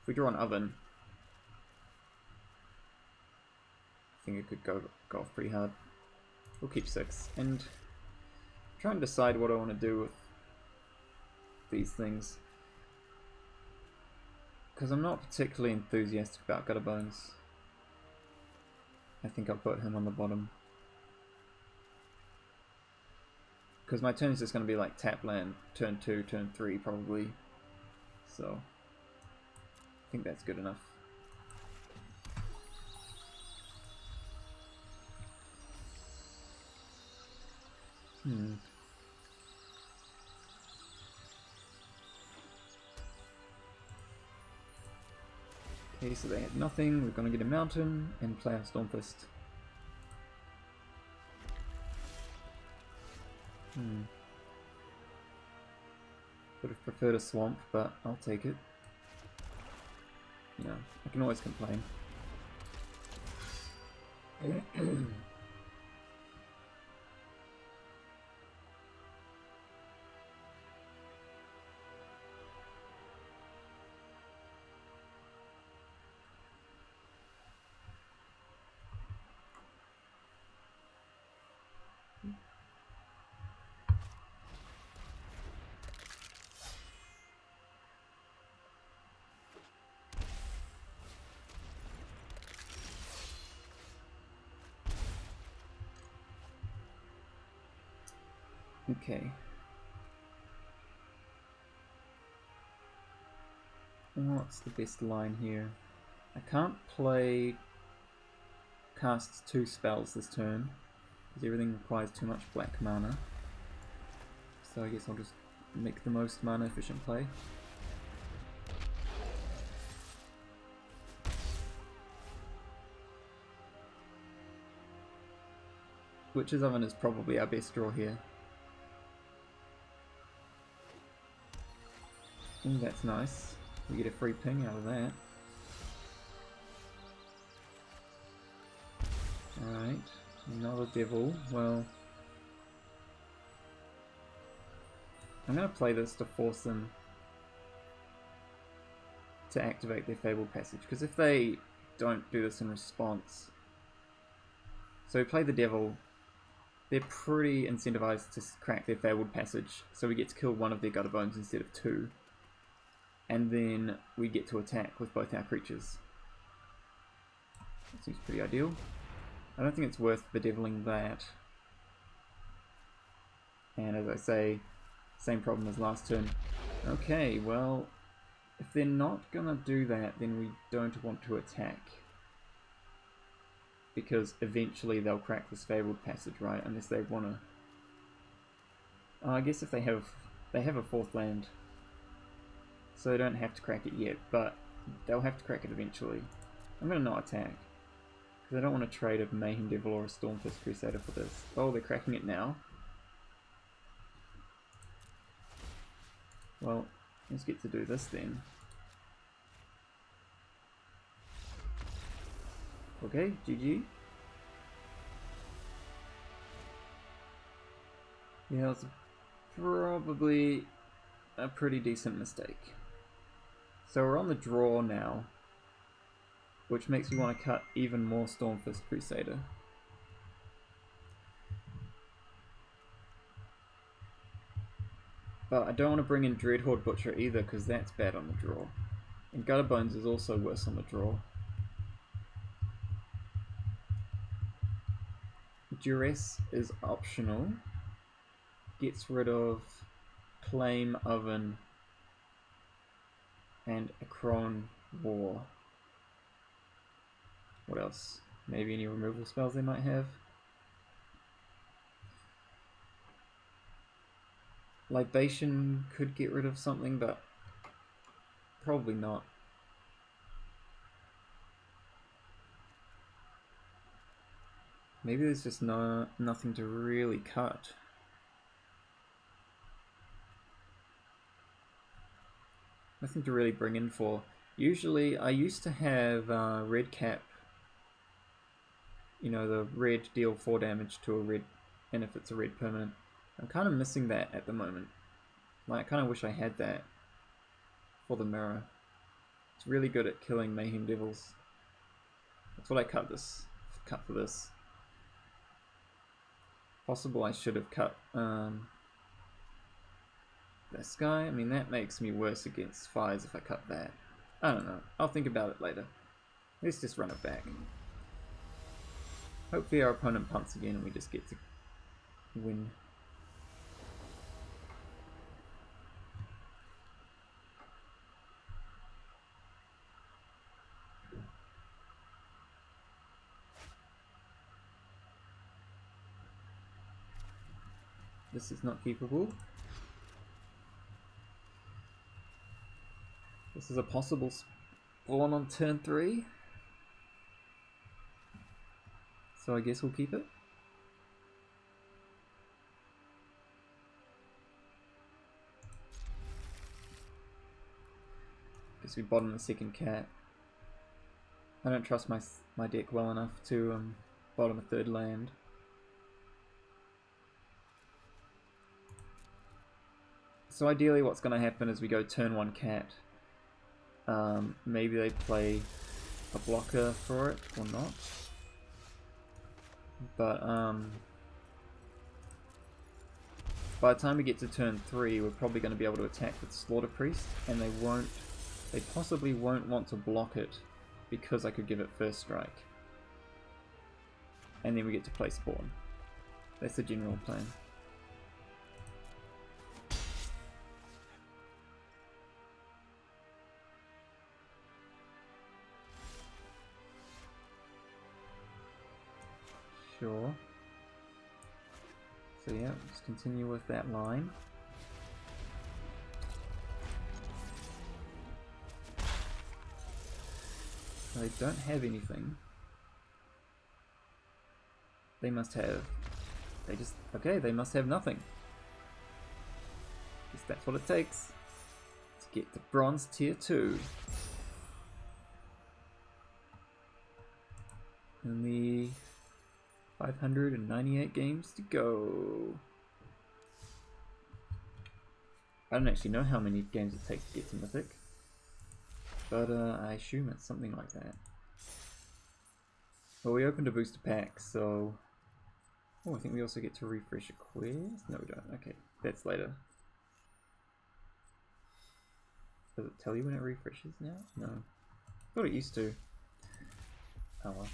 If we draw an oven, I think it could go off pretty hard. We'll keep 6 and try and decide what I want to do with these things. Because I'm not particularly enthusiastic about Gutterbones. I think I'll put him on the bottom. Because my turn is just going to be like tap land, turn 2, turn 3 probably. So, I think that's good enough. Okay, so they had nothing. We're going to get a mountain and play our Stormfist. Would have preferred a swamp, but I'll take it. You know, I can always complain. Okay. What's the best line here? I can't cast 2 spells this turn, because everything requires too much black mana. So I guess I'll just make the most mana efficient play. Witch's Oven is probably our best draw here. Ooh, that's nice. We get a free ping out of that. Alright, another devil. Well, I'm going to play this to force them to activate their Fabled Passage, because if they don't do this in response... So we play the devil, they're pretty incentivized to crack their Fabled Passage, so we get to kill one of their Gutterbones instead of 2. And then we get to attack with both our creatures. That seems pretty ideal. I don't think it's worth bedeviling that. And as I say, same problem as last turn. Okay, well, if they're not gonna do that, then we don't want to attack. Because eventually they'll crack this Fabled Passage, right? Unless they wanna... I guess if they have a 4th land, so they don't have to crack it yet, but they'll have to crack it eventually. I'm going to not attack, because I don't want to trade a Mayhem Devil or a Stormfist Crusader for this. Oh, they're cracking it now. Well, let's get to do this then. Okay, GG. Yeah, it's probably a pretty decent mistake. So we're on the draw now, which makes me want to cut even more Stormfist Crusader. But I don't want to bring in Dreadhorde Butcher either, because that's bad on the draw. And Gutterbones is also worse on the draw. Duress is optional. Gets rid of Claim Oven and a Crone War. What else? Maybe any removal spells they might have? Libation could get rid of something, but probably not. Maybe there's just nothing to really cut. Nothing to really bring in for. Usually, I used to have Red Cap you know, the red deal 4 damage to a red, and if it's a red permanent. I'm kind of missing that at the moment. Like, I kind of wish I had that for the mirror. It's really good at killing Mayhem Devils. That's what I cut for this. Possible I should have cut this guy. I mean, that makes me worse against fires if I cut that. I don't know. I'll think about it later. Let's just run it back. Hopefully our opponent punts again and we just get to win. This is not keepable. This is a possible spawn on turn 3. So I guess we'll keep it. Guess we bottom the second cat. I don't trust my deck well enough to bottom a third land. So ideally what's going to happen is we go turn 1 cat. Maybe they play a blocker for it or not. But by the time we get to turn 3 we're probably going to be able to attack with Slaughter Priest, and they possibly won't want to block it because I could give it first strike. And then we get to play Spawn. That's the general plan. Sure. So yeah, let's continue with that line. So they don't have anything. They must have... they must have nothing. Guess that's what it takes to get to Bronze Tier 2. And the 598 games to go. I don't actually know how many games it takes to get to Mythic, but I assume it's something like that. Well, we opened a booster pack, so... Oh, I think we also get to refresh a quest? No, we don't. Okay, that's later. Does it tell you when it refreshes now? No. I thought it used to. Oh well.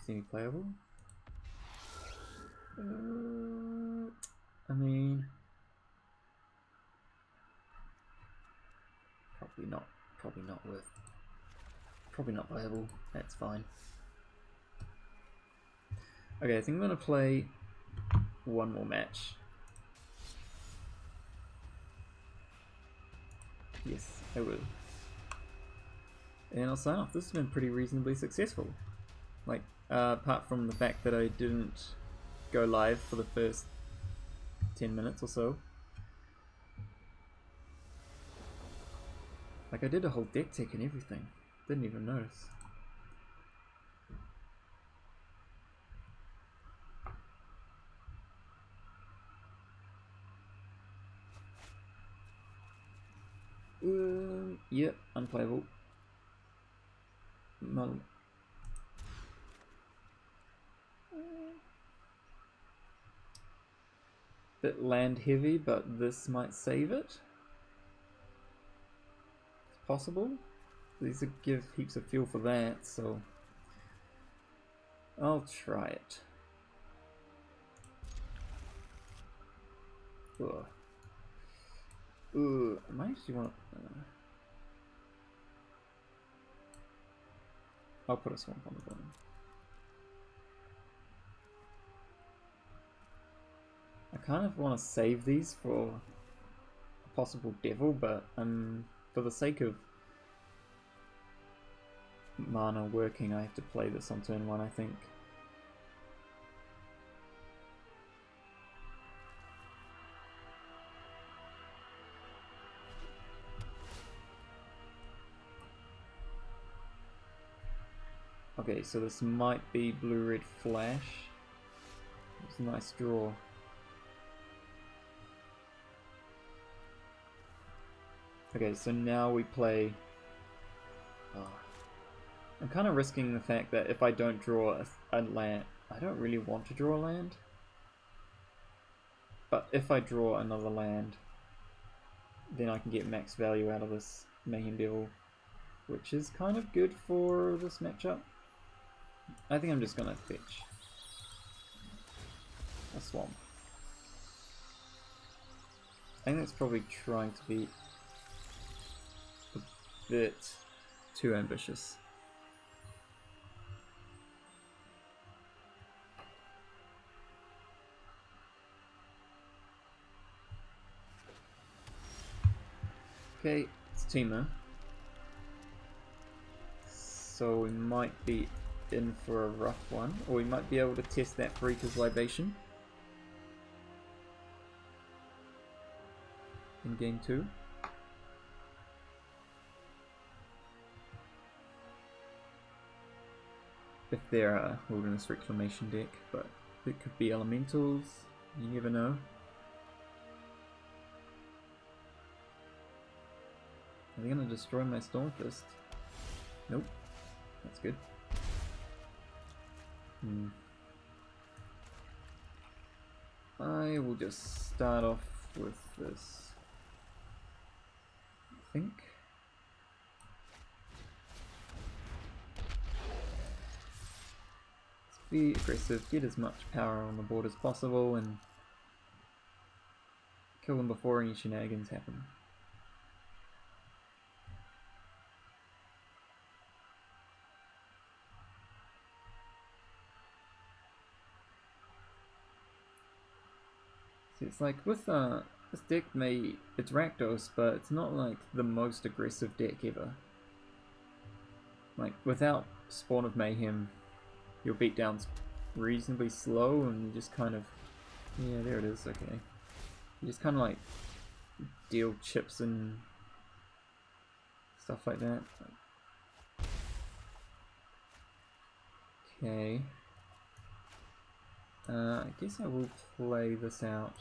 Semi-playable? I mean... Probably not playable. That's fine. Okay, I think I'm gonna play one more match. Yes, I will. And I'll sign off. This has been pretty reasonably successful. Like, apart from the fact that I didn't go live for the first 10 minutes or so. Like, I did a whole deck tech and everything. Didn't even notice. Yep, unplayable. Not... Bit land heavy, but this might save it. It's possible. These would give heaps of fuel for that, so I'll try it. Ugh. I might actually want to... I'll put a swamp on the bottom. I kind of want to save these for a possible devil, but for the sake of mana working, I have to play this on turn 1, I think. Okay, so this might be blue-red flash. It's a nice draw. Okay, so now we play... I'm kind of risking the fact that if I don't draw a land... I don't really want to draw a land. But if I draw another land, then I can get max value out of this Mayhem Devil, which is kind of good for this matchup. I think I'm just going to fetch a swamp. I think that's probably trying to be a bit too ambitious. Okay, it's Teemo. So we might be in for a rough one, or we might be able to test that Freaker's Libation in game 2. If they're a Wilderness Reclamation deck, but it could be Elementals, you never know. Are they going to destroy my Stormfist? Nope. That's good. I will just start off with this. I think. Let's be aggressive, get as much power on the board as possible, and kill them before any shenanigans happen. It's like with this deck it's Rakdos, but it's not like the most aggressive deck ever. Like without Spawn of Mayhem, your beatdown's reasonably slow, and you just kind of, yeah, there it is. Okay, you just kind of like deal chips and stuff like that. Okay, I guess I will play this out.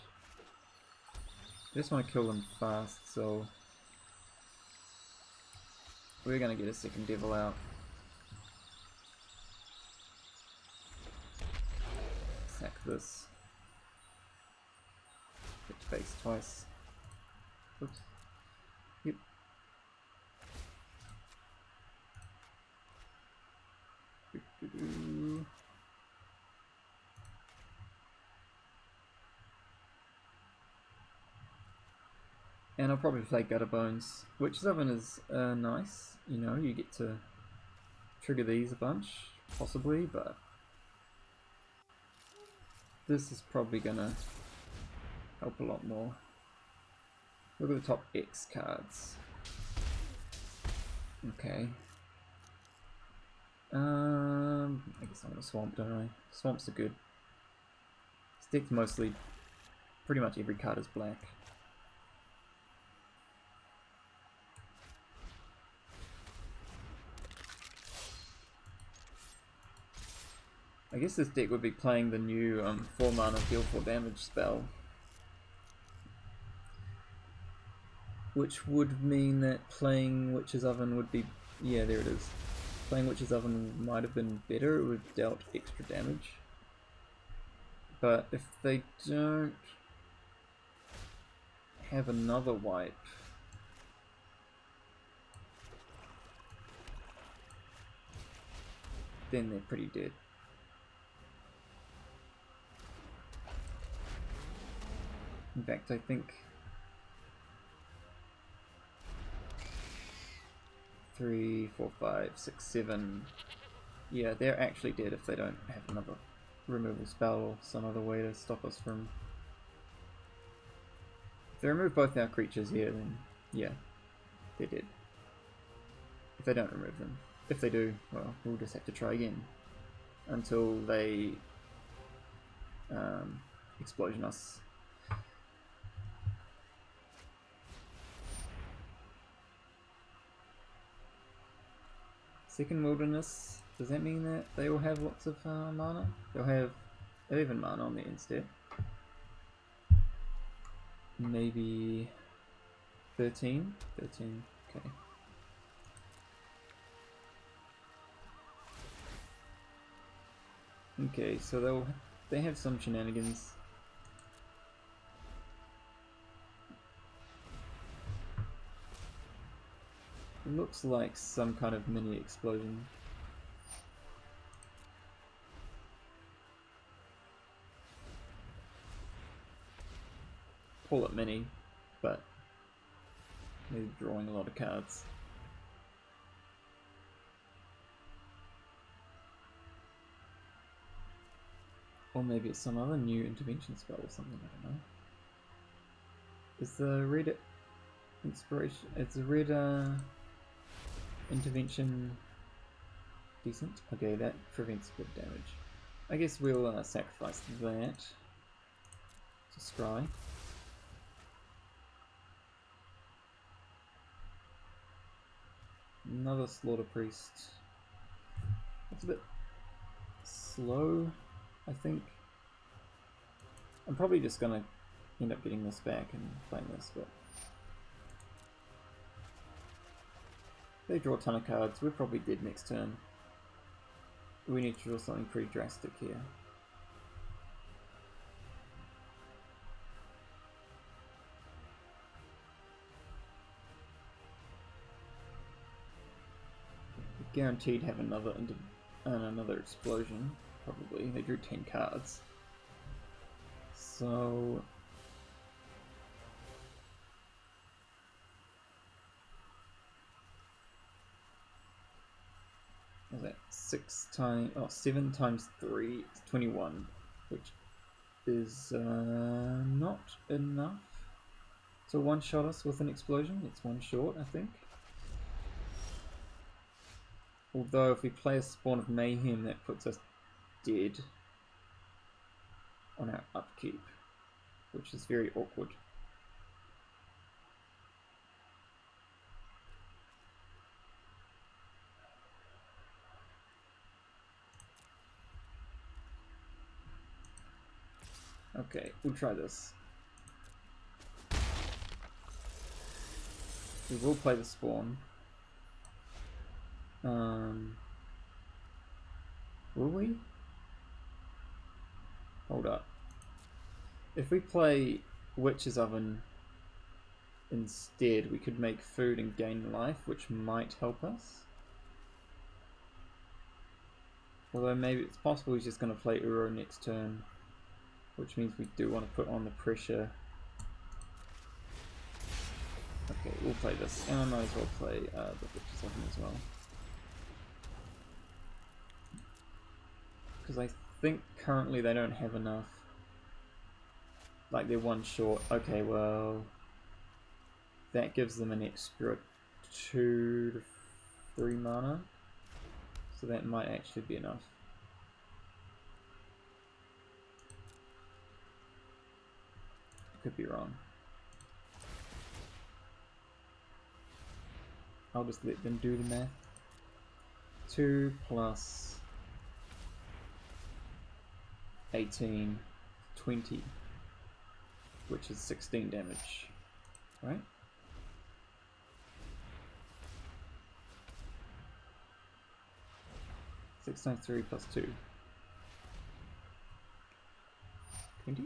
I just want to kill them fast, so we're going to get a second devil out. Sack this. Hit face twice. Oops. Yep. And I'll probably play Gutter Bones. Witch's Oven is nice, you know, you get to trigger these a bunch, possibly, but this is probably gonna help a lot more. Look at the top X cards. Okay. I guess I'm gonna Swamp, don't I? Swamps are good. This deck's mostly, pretty much every card is black. I guess this deck would be playing the new 4 mana deal 4 damage spell, which would mean that playing Witch's Oven would be, yeah, there it is. Playing Witch's Oven might have been better, it would have dealt extra damage. But if they don't have another wipe, then they're pretty dead. In fact, I think 3, 4, 5, 6, 7. Yeah, they're actually dead if they don't have another removal spell or some other way to stop us from. If they remove both our creatures here, then yeah, they're dead. If they don't remove them. If they do, well, we'll just have to try again until they explosion us. Second Wilderness, Does that mean that they will have lots of mana? They'll have 11 mana on there instead. Maybe 13? 13, okay. Okay, so they have some shenanigans. It looks like some kind of mini explosion. Call it mini, but they're drawing a lot of cards. Or maybe it's some other new intervention spell or something, I don't know. Is the red inspiration, it's a red intervention decent? Okay, that prevents a bit of damage. I guess we'll sacrifice that to scry. Another Slaughter Priest. It's a bit slow, I think. I'm probably just gonna end up getting this back and playing this, but they draw a ton of cards. We're probably dead next turn. We need to draw something pretty drastic here. Guaranteed have another explosion, probably. They drew 10 cards. So what is that? 7 times 3 is 21, which is not enough to one-shot us with an explosion. It's one short, I think. Although if we play a Spawn of Mayhem, that puts us dead on our upkeep, which is very awkward. Okay, we'll try this. We will play the Spawn. Will we? Hold up. If we play Witch's Oven instead, we could make food and gain life, which might help us. Although maybe it's possible he's just going to play Uro next turn, which means we do want to put on the pressure. Okay, we'll play this, and I might as well play the Witch's Oven as well. Because I think currently they don't have enough. Like, they're one short. Okay, well, that gives them an extra 2 to 3 mana. So that might actually be enough. I could be wrong. I'll just let them do the math. 2 plus 18, 20, which is 16 damage, right? Six times 3 plus 2. 20?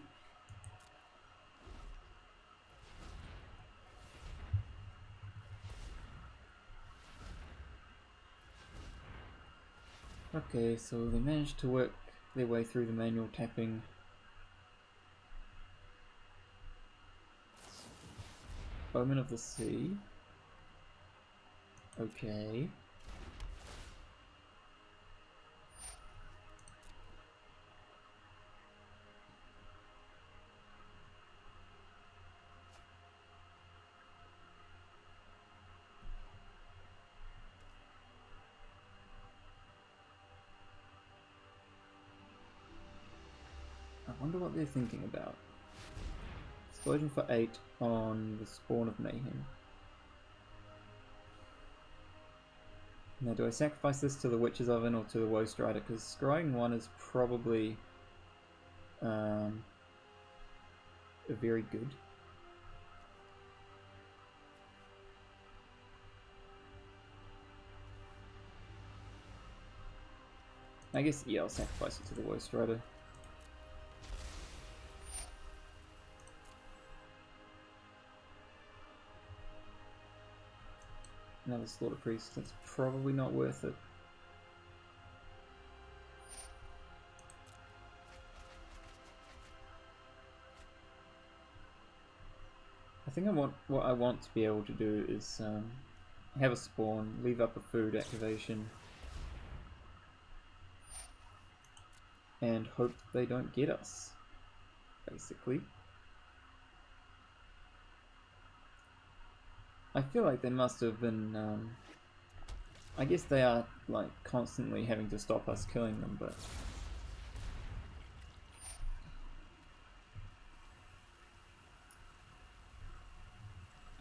Okay, so they managed to work their way through the manual tapping. Omen of the Sea. Okay. I wonder what they're thinking about. Explosion for 8 on the Spawn of Mayhem. Now, do I sacrifice this to the Witch's Oven or to the Woe Strider? Because scrying one is probably very good. I guess, yeah, I'll sacrifice it to the Woe Strider. Another Slaughter Priest, that's probably not worth it. I think what I want to be able to do is have a spawn, leave up a food activation, and hope they don't get us, basically. I feel like they must have been, I guess they are like constantly having to stop us killing them, but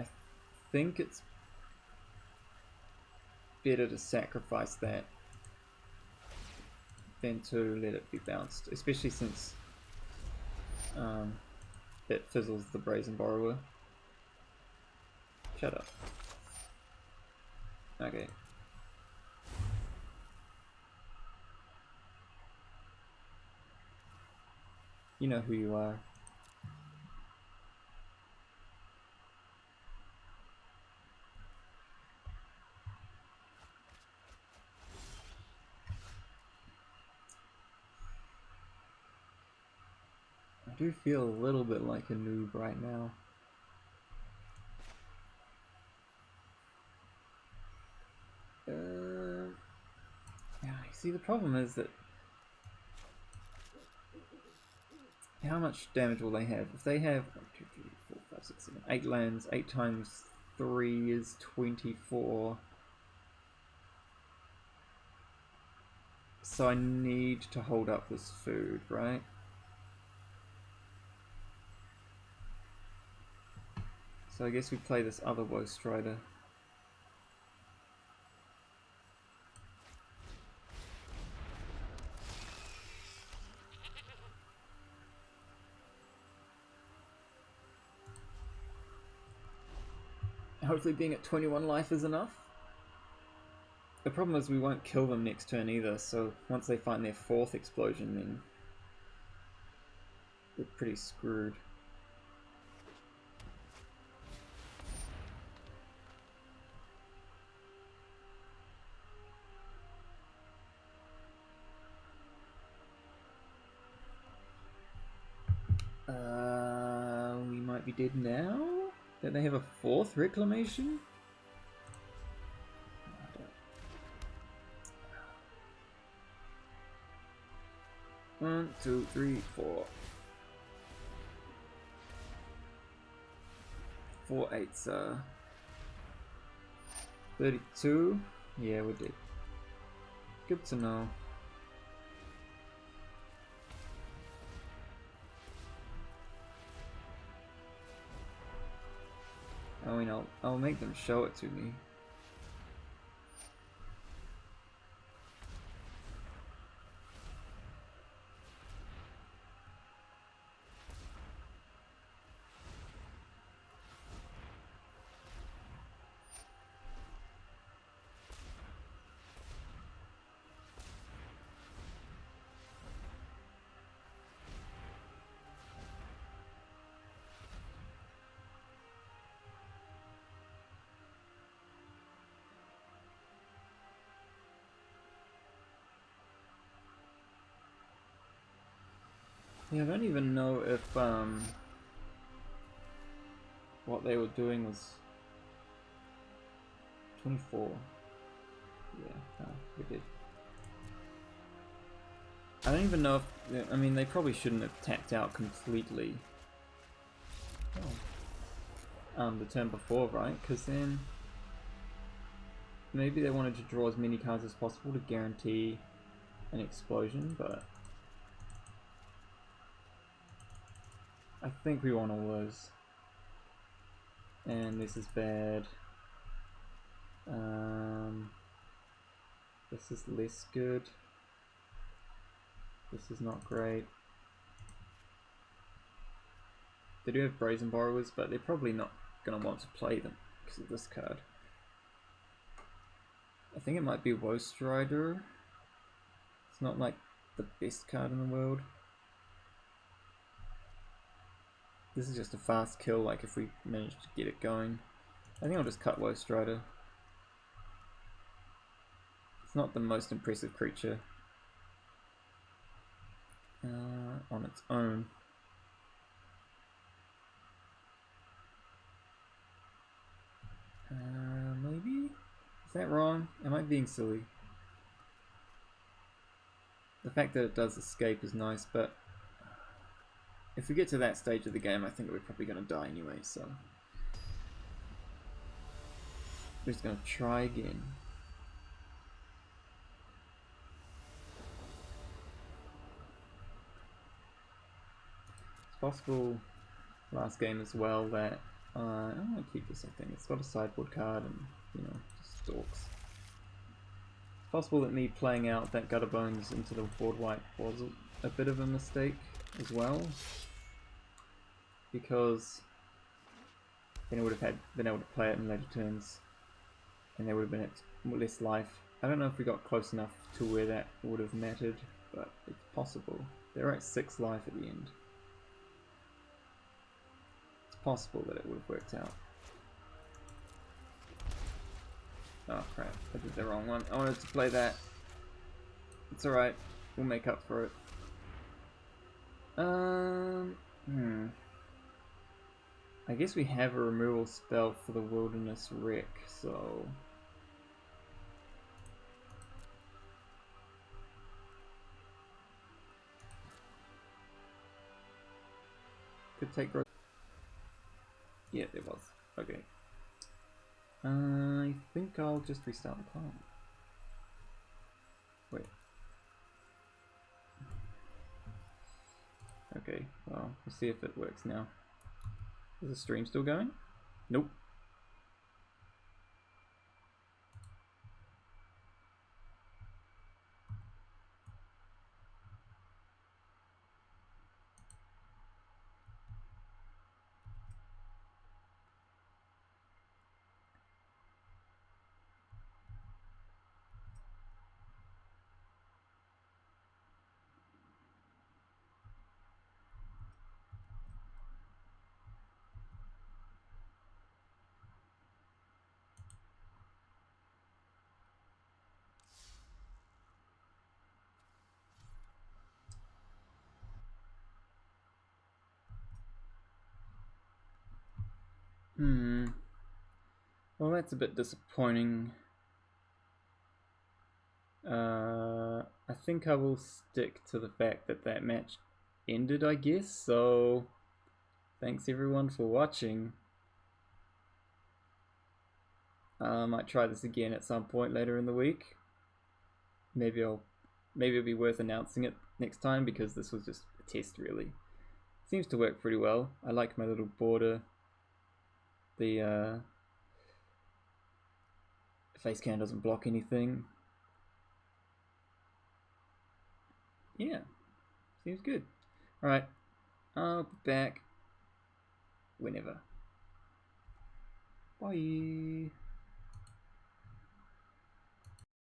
I think it's better to sacrifice that than to let it be bounced, especially since it fizzles the Brazen Borrower. Shut up. Okay. You know who you are. I do feel a little bit like a noob right now. Yeah, you see, the problem is that how much damage will they have? If they have 1, 2, 3, 4, 5, 6, 7, 8 lands, 8 times 3 is 24. So I need to hold up this food, right? So I guess we play this other Woe Strider. Hopefully being at 21 life is enough. The problem is we won't kill them next turn either, so once they find their 4th explosion, then we're pretty screwed. We might be dead now? Don't they have a 4th reclamation? 1, 2, 3, 4. 4 8s, 32? Yeah, we're dead. Good to know. I mean, I'll make them show it to me. Yeah, I don't even know if what they were doing was 24. Yeah, no, we did. I don't even know if, I mean, they probably shouldn't have tapped out completely the turn before, right? Because then maybe they wanted to draw as many cards as possible to guarantee an explosion, but I think we want all those. And this is bad. This is less good. This is not great. They do have Brazen Borrowers, but they're probably not going to want to play them because of this card. I think it might be Woe Strider. It's not like the best card in the world. This is just a fast kill, like if we manage to get it going. I think I'll just cut Woe Strider. It's not the most impressive creature on its own. Maybe? Is that wrong? Am I being silly? The fact that it does escape is nice, but if we get to that stage of the game, I think we're probably going to die anyway, so we're just going to try again. It's possible last game as well that I'm going to keep this. I think it's got a sideboard card and, you know, just stalks. It's possible that me playing out that Gutter Bones into the board wipe was a bit of a mistake as well, because then it would have been able to play it in later turns and there would have been less life. I don't know if we got close enough to where that would have mattered, but it's possible. They're at 6 life at the end. It's possible that it would have worked out. Oh crap, I did the wrong one. I wanted to play that. It's alright, we'll make up for it. I guess we have a removal spell for the Wilderness Wreck, so could take. Yeah, there was. Okay. I think I'll just restart the card. Wait. Okay, well, we'll see if it works now. Is the stream still going? Nope. Well, that's a bit disappointing. I think I will stick to the fact that that match ended, I guess. So, thanks everyone for watching. I might try this again at some point later in the week. Maybe it'll be worth announcing it next time, because this was just a test, really. Seems to work pretty well. I like my little border. The face can doesn't block anything. Yeah, seems good. Alright, I'll be back whenever. Bye.